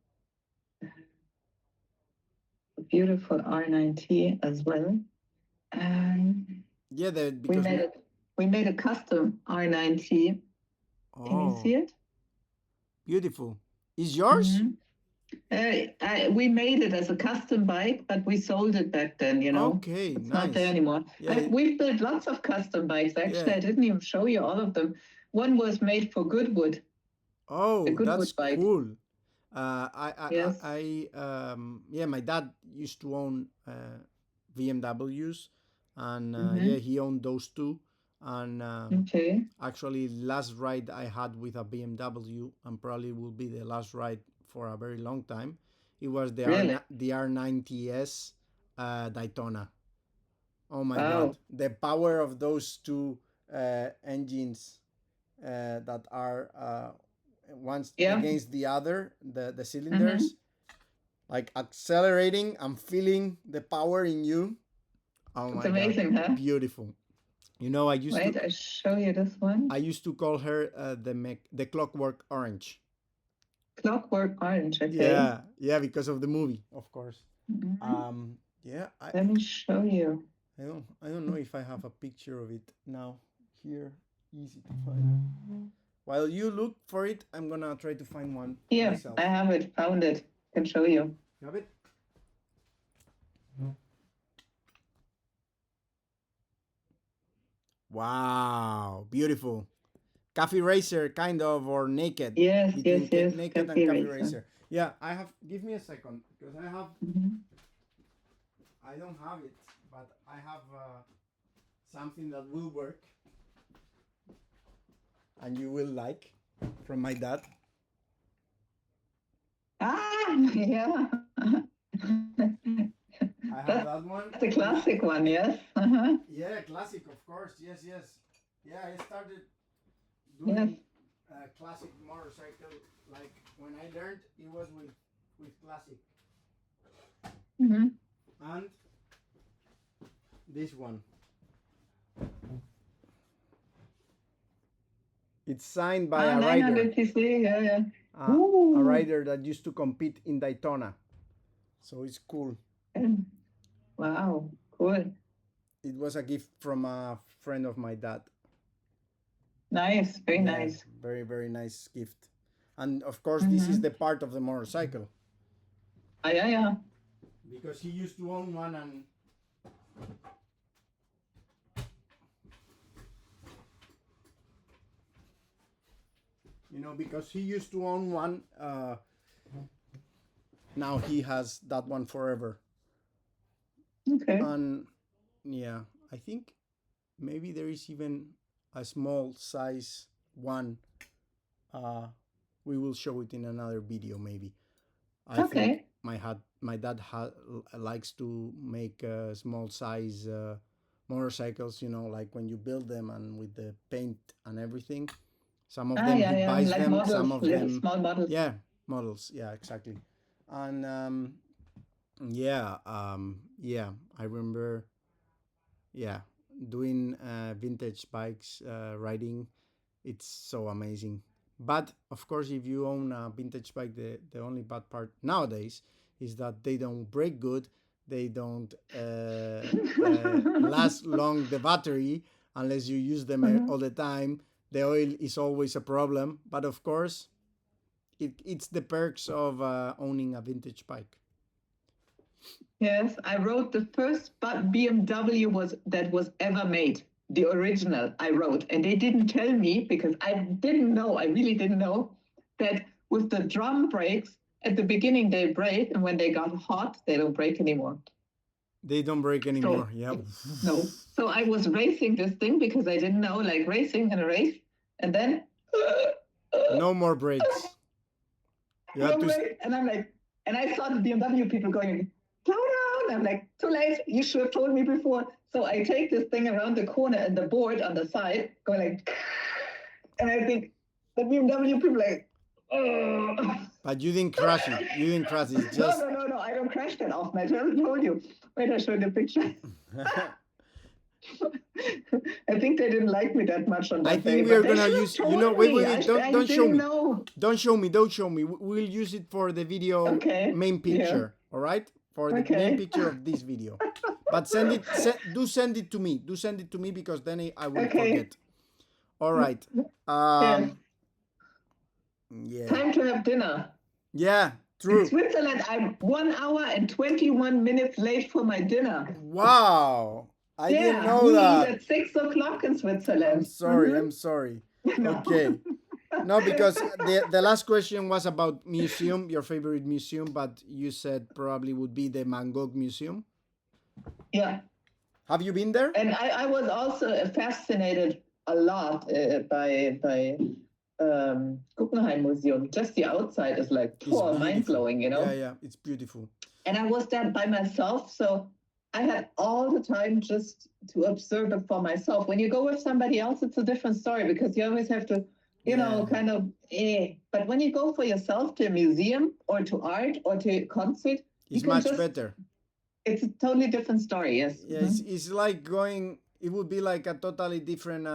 beautiful R90 as well. And yeah, we because made it. We made a custom R90. Can you oh, see it? beautiful. Is yours? Mm-hmm. We made it as a custom bike, but we sold it back then, you know. Okay, It's not there nice. anymore. Yeah, We've built lots of custom bikes. Actually, yeah. I didn't even show you all of them. One was made for Goodwood, the Oh, that's Goodwood bike. cool. Yes. Yeah, my dad used to own VMWs, and yeah, Mm-hmm. he owned those two. And Okay. actually, last ride I had with a BMW, and probably will be the last ride for a very long time. It was Really? the R90S Daytona. Oh my God, Wow. the power of those two engines that are one Yeah. against the other, the Mm-hmm. cylinders, like accelerating and feeling the power in you. Oh It's my God, amazing, huh? beautiful. You know, Wait, I show you this one. I used to call her the Clockwork Orange. Clockwork Orange. Okay. Yeah, yeah, because of the movie, of course. Mm-hmm. Yeah, Let me show you. I don't know if I have a picture of it now here. Easy to find. While you look for it, I'm gonna try to find one Here, myself. I have it. Found it. Can show you. You have it? Wow, beautiful. Coffee racer, kind of, or naked. Yes, Between yes, yes. naked and Cafe coffee racer. racer. Yeah, I have. Give me a second because Mm-hmm. I don't have it, but I have something that will work and you will like from my dad. Ah, yeah. I have that one. That's the classic one, yes. Uh-huh. Yeah, classic, of course. Yes, yes. Yeah, I started Yes. doing classic motorcycle. Like when I learned, it was with classic. Mm-hmm. And this one. It's signed by Ah, a rider. 900 cc, yeah, yeah. A rider that used to compete in Daytona. So it's cool. Wow, cool. It was a gift from a friend of my dad. Nice, very Yeah, nice. very, very nice gift. And of course, this is Mm-hmm. the part of the motorcycle. Ah, yeah, yeah. Because he used to own one and because he used to own one, now he has that one forever. Okay. And yeah, I think maybe there is even a small size one. We will show it in another video, maybe. I Okay. think. my dad likes to make small size motorcycles. You know, like when you build them and with the paint and everything. Some of them he yeah, buys like them. Some models, of little them, small models. yeah, models. Yeah, exactly. And yeah, yeah, I remember. Yeah, doing vintage bikes riding, it's so amazing. But of course, if you own a vintage bike, the only bad part nowadays is that they don't break good. They don't last long the battery unless you use them all the time. The oil is always a problem. But of course, it's the perks of owning a vintage bike. Yes, I wrote the first BMW that was ever made, the original I wrote, and they didn't tell me because I didn't know, I really didn't know that with the drum brakes at the beginning they break, and when they got hot they don't break anymore. They don't break anymore. So Yeah. no, so I was racing this thing because I didn't know, like racing in a race, and then No more brakes. You have no to. break, and I'm like, and I saw the BMW people going, slow down. I'm like, too late. You should have told me before. So I take this thing around the corner and the board on the side going like, and I think the BMW people like, oh. But you didn't crash it. You didn't crash it. It's just. No. I don't crash that off. I told you. Wait, I showed you a picture. I think they didn't like me that much on that I day. think we are But they gonna should have use. You know, told wait, me. wait, wait. I Don't show didn't me. know. Don't show me. Don't show me. We'll use it for the video Okay. main Yeah. picture. All right, for the Okay. main picture of this video. But send it. Do send it to me. Do send it to me because then I will Okay. forget. All right. Yes. Yeah. Time to have dinner. Yeah. In True. Switzerland, I'm 1 hour and 21 minutes late for my dinner. Wow. I didn't know we that. eat at 6 o'clock in Switzerland. I'm sorry. I'm sorry. No. Okay. No, because the last question was about museum, your favorite museum, but you said probably would be the Van Gogh Museum. Yeah. Have you been there? And I was also fascinated a lot by Guggenheim Museum. Just the outside is like mind blowing, you know? Yeah, it's beautiful. And I was there by myself, so I had all the time just to observe it for myself. When you go with somebody else, it's a different story because you always have to, you know, kind of, But when you go for yourself to a museum or to art or to a concert, it's much better. It's a totally different story, yes. Yeah, it's like going, it would be like a totally different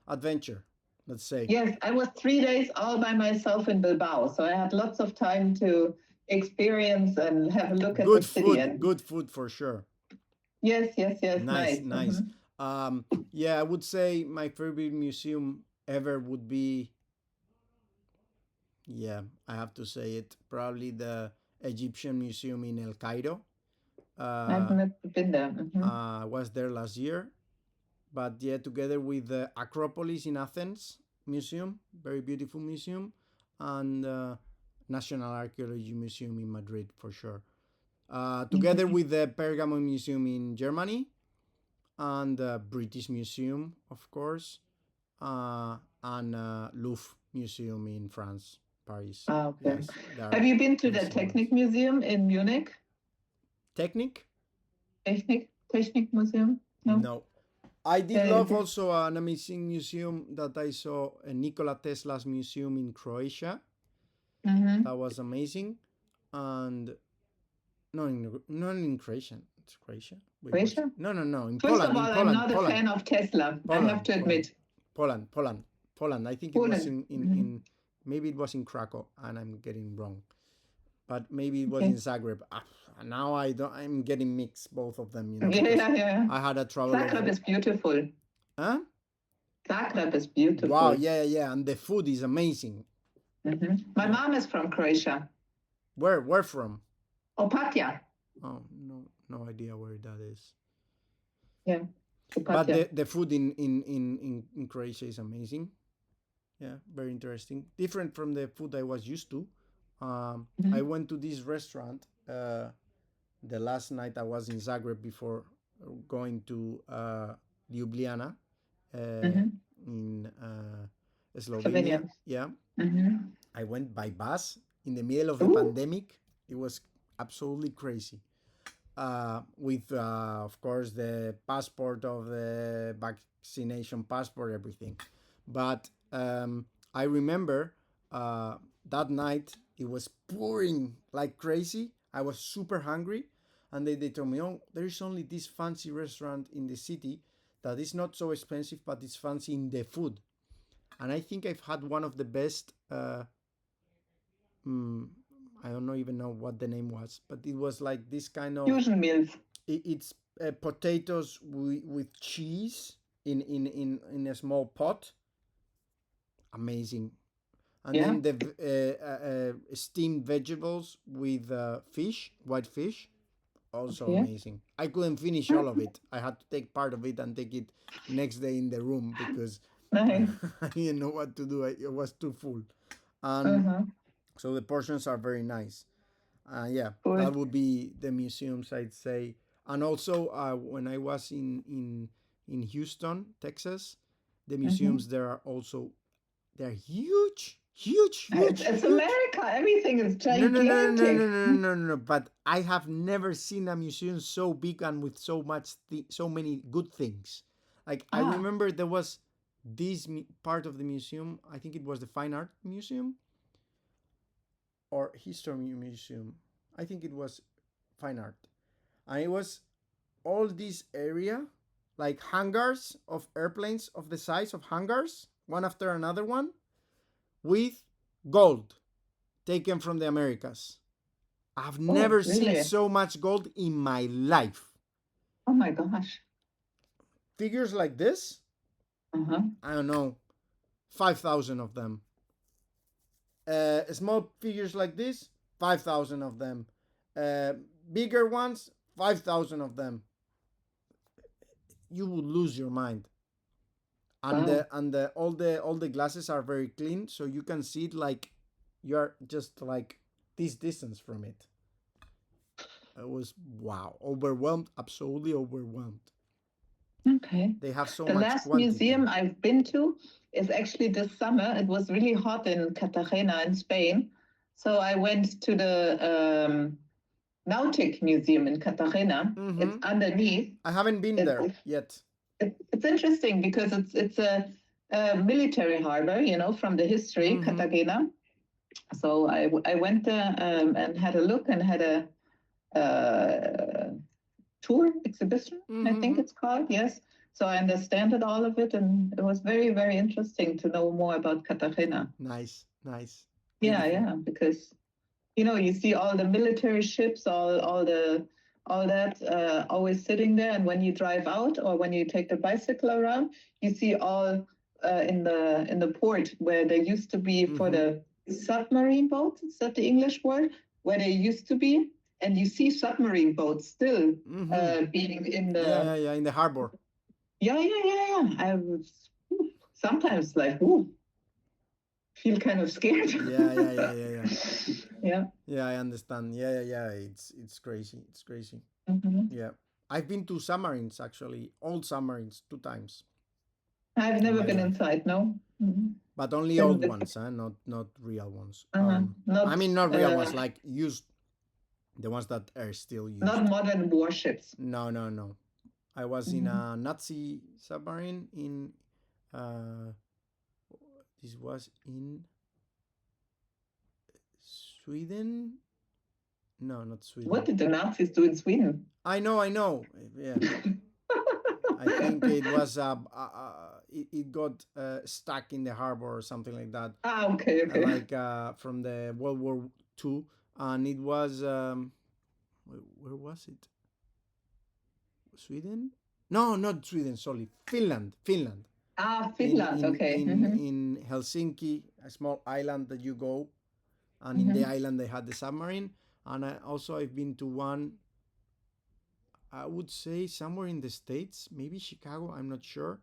adventure, let's say. Yes, I was 3 days all by myself in Bilbao, so I had lots of time to experience and have a look at the city. Good food for sure. Yes. Nice. Yeah, I would say my favorite museum ever would be, yeah, I have to say it, probably the Egyptian Museum in El Cairo. I've never been there. I was there last year, but yeah, together with the Acropolis in Athens Museum, very beautiful museum, and National Archaeology Museum in Madrid for sure. Together with the Pergamon Museum in Germany, and the British Museum, of course, and Louvre Museum in France, Paris. Okay. Yes, have you been to the Technik Museum in Munich? Technik Museum? No. I did love also an amazing museum that I saw, Nikola Tesla's museum in Croatia. That was amazing. And not in Croatia. It's Croatia? Croatia? No. In First Poland. of all, I'm not a fan of Tesla. I have to admit. Poland. I think it was in maybe it was in Krakow, and I'm getting wrong. But maybe it was in Zagreb. Now I'm getting mixed, both of them. You know, yeah. I had a travel. Zagreb is beautiful. Huh? Zagreb is beautiful. Wow, yeah, and the food is amazing. My mom is from Croatia. Where from? Opatija. Oh, no idea where that is. Yeah. Opatija. But the food in Croatia is amazing. Yeah, very interesting. Different from the food I was used to. I went to this restaurant the last night I was in Zagreb before going to Ljubljana in Slovenia. Yeah. I went by bus in the middle of the pandemic. It was absolutely crazy. With of course the passport of the vaccination passport, everything. But I remember that night it was pouring like crazy. I was super hungry, and they told me, "Oh, there is only this fancy restaurant in the city that is not so expensive, but it's fancy in the food." And I think I've had one of the best. Mm, I don't know even know what the name was, but it was like this kind of Fusion meals. It's potatoes with cheese in a small pot. Amazing. And Yeah. then the steamed vegetables with fish, white fish. Also Okay. amazing. I couldn't finish all of it. I had to take part of it and take it next day in the room because Nice. I didn't know what to do. It was too full. And Uh-huh. so the portions are very nice. Yeah, Cool. that would be the museums, I'd say. And also, when I was in Houston, Texas, the Mm-hmm. museums there are also they're huge, huge, huge, It's huge. America. Everything is No, no, no, no, no, gigantic. no, no, no, no. But I have never seen a museum so big and with so much, so many good things. Like I Ah, remember there was this part of the museum. I think it was the Fine Art Museum or History Museum. I think it was Fine Art, and it was all this area like hangars of airplanes of the size of hangars, one after another one, with gold taken from the Americas. I've oh, never seen really? so much gold in my life. Oh my gosh. Figures like this, Uh-huh. I don't know, 5,000 of them. Small figures like this, 5,000 of them. Uh, Bigger ones, 5,000 of them. You would lose your mind. And Wow. all the glasses are very clean, so you can see it like you're just like this distance from it. It was wow, overwhelmed, absolutely overwhelmed. Okay. They have so The much last quantity. museum I've been to is actually this summer. It was really hot in Cartagena in Spain. So I went to the Nautic Museum in Cartagena. It's Mm-hmm. underneath. I haven't been It's there yet. it's interesting because it's a military harbor, from the history, Mm-hmm. Cartagena. So I went there and had a look and had a tour exhibition, I think Mm-hmm. it's called. Yes. So I understand it, all of it, and it was very, very interesting to know more about Cartagena. Nice, nice, Yeah, beautiful. yeah, because you see all the military ships, all that always sitting there, and when you drive out or when you take the bicycle around, you see all in the port where there used to be for Mm-hmm. the submarine boats. Is that the English word? Where they used to be, and you see submarine boats still Mm-hmm. being in Yeah, the. yeah, yeah. In the harbor. Yeah, yeah, yeah, yeah. I was sometimes like, ooh, feel kind of scared. Yeah, yeah, yeah, yeah, yeah. Yeah. Yeah, I understand. Yeah, yeah, yeah. It's crazy. It's crazy. Mhm. Yeah. I've been to submarines actually, old submarines 2 times I've in never my been life. inside, no. But only Been a old bit, ones, huh? Not real ones. I not mean not real ones, like used the ones that are still not used. modern warships. No, no, no. I was in Mhm. a Nazi submarine in uh this was in Sweden. No, not What Sweden. did the Nazis do in Sweden? I know. Yeah, I think it was it got stuck in the harbor or something like that, Okay, okay. like from the World War II, and it was where was it? Sweden? No, not Sweden. Sorry, Finland. Finland. In Finland. in Okay. in in Helsinki, a small island that you go, and in the Hmm. island they had the submarine. And I've been to one. I would say somewhere in the States, maybe Chicago. I'm not sure.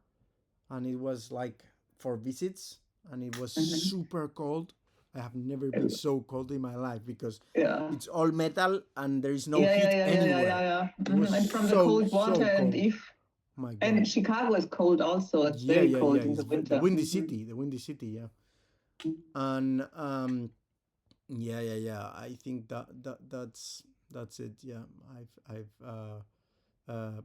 And it was like for visits, and it was Hmm. super cold. I have never been so cold in my life because Yeah. it's all metal and there is no Yeah, yeah, heat yeah, yeah, yeah, yeah, anywhere. yeah. It was And from the so cold water, so and cold. if My God. and Chicago is cold also. It's Yeah, very yeah, yeah. cold in It's the the winter. windy Hmm. city. The windy city. Yeah. And yeah, yeah, yeah. I think that's That's it. Yeah,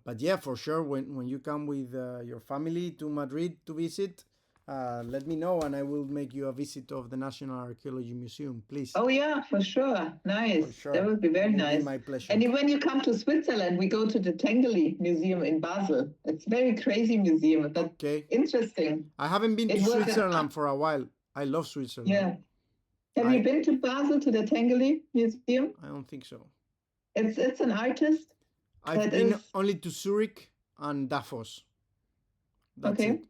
but yeah, for sure. When you come with your family to Madrid to visit, let me know and I will make you a visit of the National Archaeology Museum, please. Oh yeah, for sure. For Nice. That sure, would be very it will be nice. my pleasure. And when you come to Switzerland, we go to the Tengeli Museum in Basel. It's a very crazy museum, but Okay. interesting. I haven't been to Switzerland for a while. I love Switzerland. Yeah. Have you been to Basel to the Tengeli Museum? I don't think so. It's an artist. I've been only to Zurich and Davos. That's it.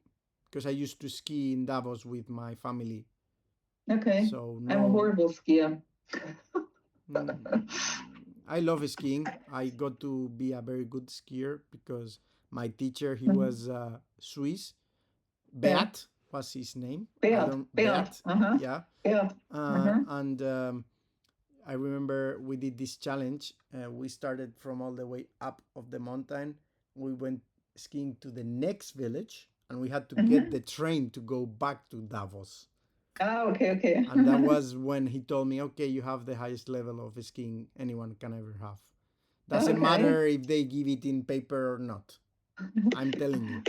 Because I used to ski in Davos with my family. Okay. So no. I'm a horrible skier. I love skiing. I got to be a very good skier because my teacher, he was Swiss. Beat was his name. Beat. Uh-huh. Yeah. Beat. And I remember we did this challenge. We started from all the way up of the mountain. We went skiing to the next village and we had to get the train to go back to Davos. Oh, okay. And that was when he told me, okay, you have the highest level of skiing anyone can ever have. Doesn't matter if they give it in paper or not. I'm telling you.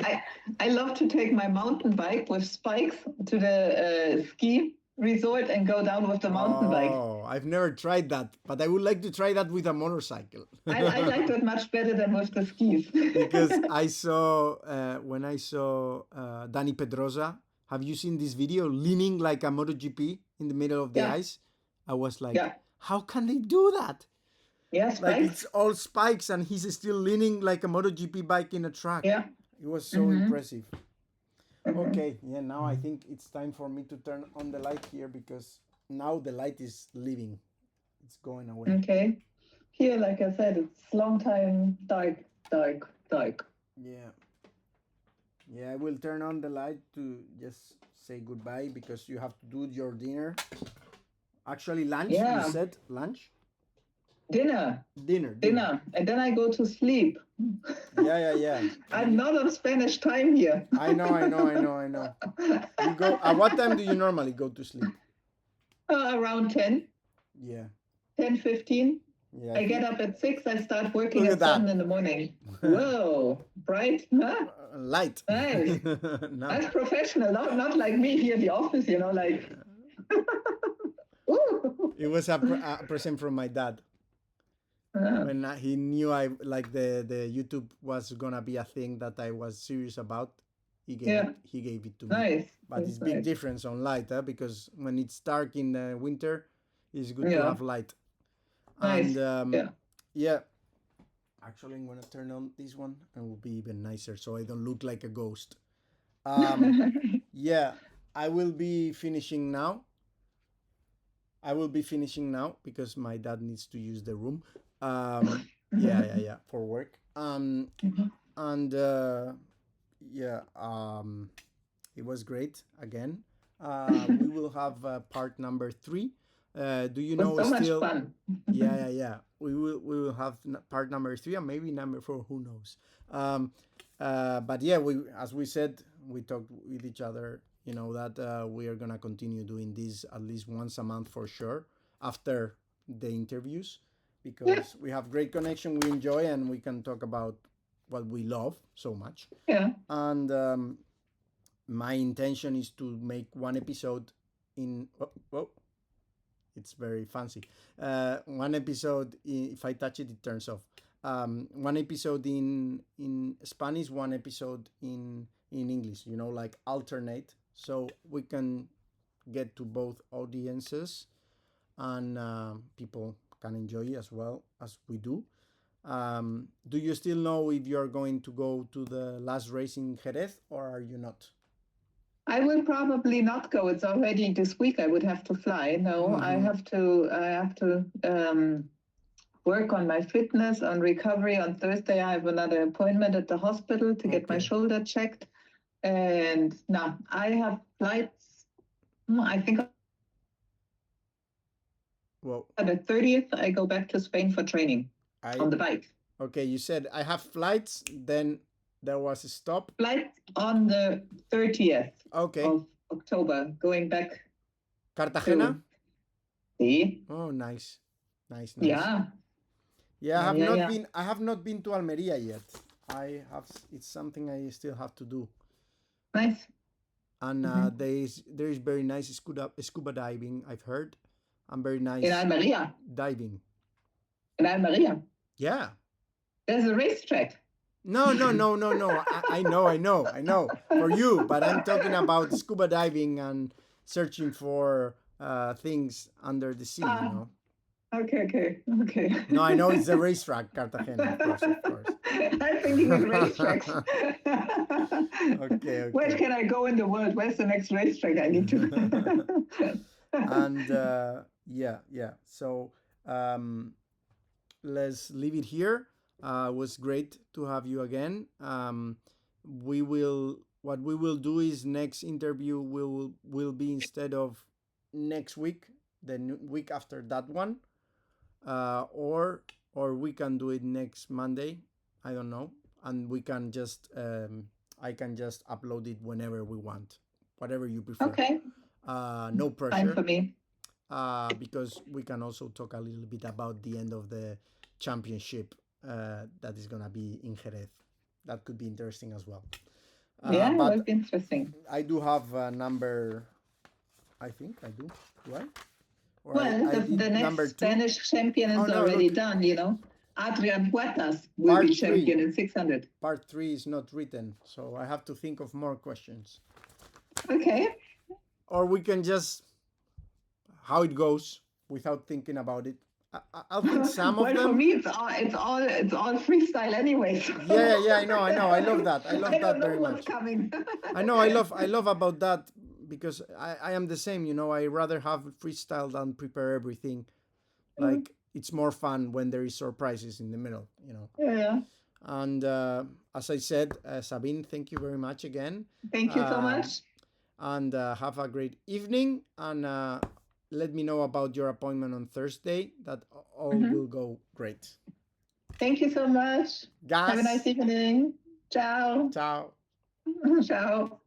I love to take my mountain bike with spikes to the ski resort and go down with the mountain bike. Oh, I've never tried that, but I would like to try that with a motorcycle. I like that much better than with the skis. Because I saw, when I saw Dani Pedrosa, have you seen this video leaning like a MotoGP in the middle of the ice? I was like, how can they do that? Yeah, spikes. Like it's all spikes and he's still leaning like a MotoGP bike in a track. Yeah. It was so impressive. Okay, yeah, now I think it's time for me to turn on the light here because now the light is leaving. It's going away. Okay. Here, like I said, it's long time dark. Yeah. Yeah, I will turn on the light to just say goodbye because you have to do your dinner. Actually, lunch, you said lunch? Dinner. And then I go to sleep. Yeah. I'm not on Spanish time here. I know. You go. At what time do you normally go to sleep? Around 10. Yeah. 10:15. Yeah. I get up at 6. I start working at 7 in the morning. Whoa, bright, huh? Light. Nice. No. That's professional. Not like me here in the office. Like. It was a present from my dad. When he knew I like the YouTube was gonna be a thing that I was serious about, he gave it to me. Nice. But it's big difference on light, because when it's dark in the winter, it's good to have light. Nice. And yeah. Actually, I'm gonna turn on this one, and it will be even nicer, so I don't look like a ghost. Yeah, I will be finishing now. Because my dad needs to use the room. Yeah, for work. And it was great again. We will have part number 3. Do you know so still? Much fun. Yeah. We will have part number 3 and maybe number 4. Who knows? But yeah, as we said, we talked with each other. That we are gonna continue doing this at least once a month for sure after the interviews, because we have great connection, we enjoy, and we can talk about what we love so much. Yeah. And my intention is to make one episode in. It's very fancy. One episode. If I touch it, it turns off. One episode in Spanish, one episode in English. Like alternate. So we can get to both audiences and people can enjoy it as well as we do. Do you still know if you're going to go to the last race in Jerez or are you not? I will probably not go. It's already this week. I would have to fly. No, I have to work on my fitness, on recovery. On Thursday, I have another appointment at the hospital to get my shoulder checked. And no, I have flights. I think on the 30th, I go back to Spain for training on the bike. Okay, you said I have flights, then there was a stop. Flight on the 30th of October, going back. Cartagena? See? Oh, nice. Yeah. Yeah, Yeah, yeah, yeah. I have not been to Almeria yet. I have. It's something I still have to do. Nice. And Hmm. there is very nice scuba diving. I've heard, and very In nice Almeria. diving. In Almeria. Yeah. There's a racetrack. No, no, no, no, no. I know. For you, but I'm talking about scuba diving and searching for things under the sea. You Ah, know. okay, okay, okay. No, I know it's the racetrack, Cartagena, of course, of course. I'm thinking in racetracks. Okay, Where okay. can I go in the world? Where's the next racetrack I need to? And yeah, yeah. So um, let's leave it here. It was great to have you again. We will. What we will do is next interview will be instead of next week, the week after that one, or we can do it next Monday. I don't know, and we can just I can just upload it whenever we want, whatever you prefer. Okay, No fine pressure, for me. because we can also talk a little bit about the end of the championship that is gonna be in Jerez. That could be interesting as well. Yeah, it But would be interesting. I do have a number. I think I do. Do I? Or Well, I the did number next two. Spanish champion Oh is no! already Look, done, you know. Adrian Huertas will be part three. champion in 600. Part three is not written, so I have to think of more questions. Okay. Or we can just how it goes without thinking about it. I'll think some of Well, for them. me, it's all freestyle anyway. So Yeah, yeah, I know, I know. I love that. I I love that don't know very what's much. coming. I love about that because I am the same. You know, I rather have freestyle than prepare everything. Like it's more fun when there is surprises in the middle. You know. Yeah. And as I said, Sabine, thank you very much again. Thank you so Um, much. and have a great evening. And let me know about your appointment on Thursday. That all Mhm. will go great. Thank you so much. Have a nice Gas. evening. Ciao. Ciao. Ciao.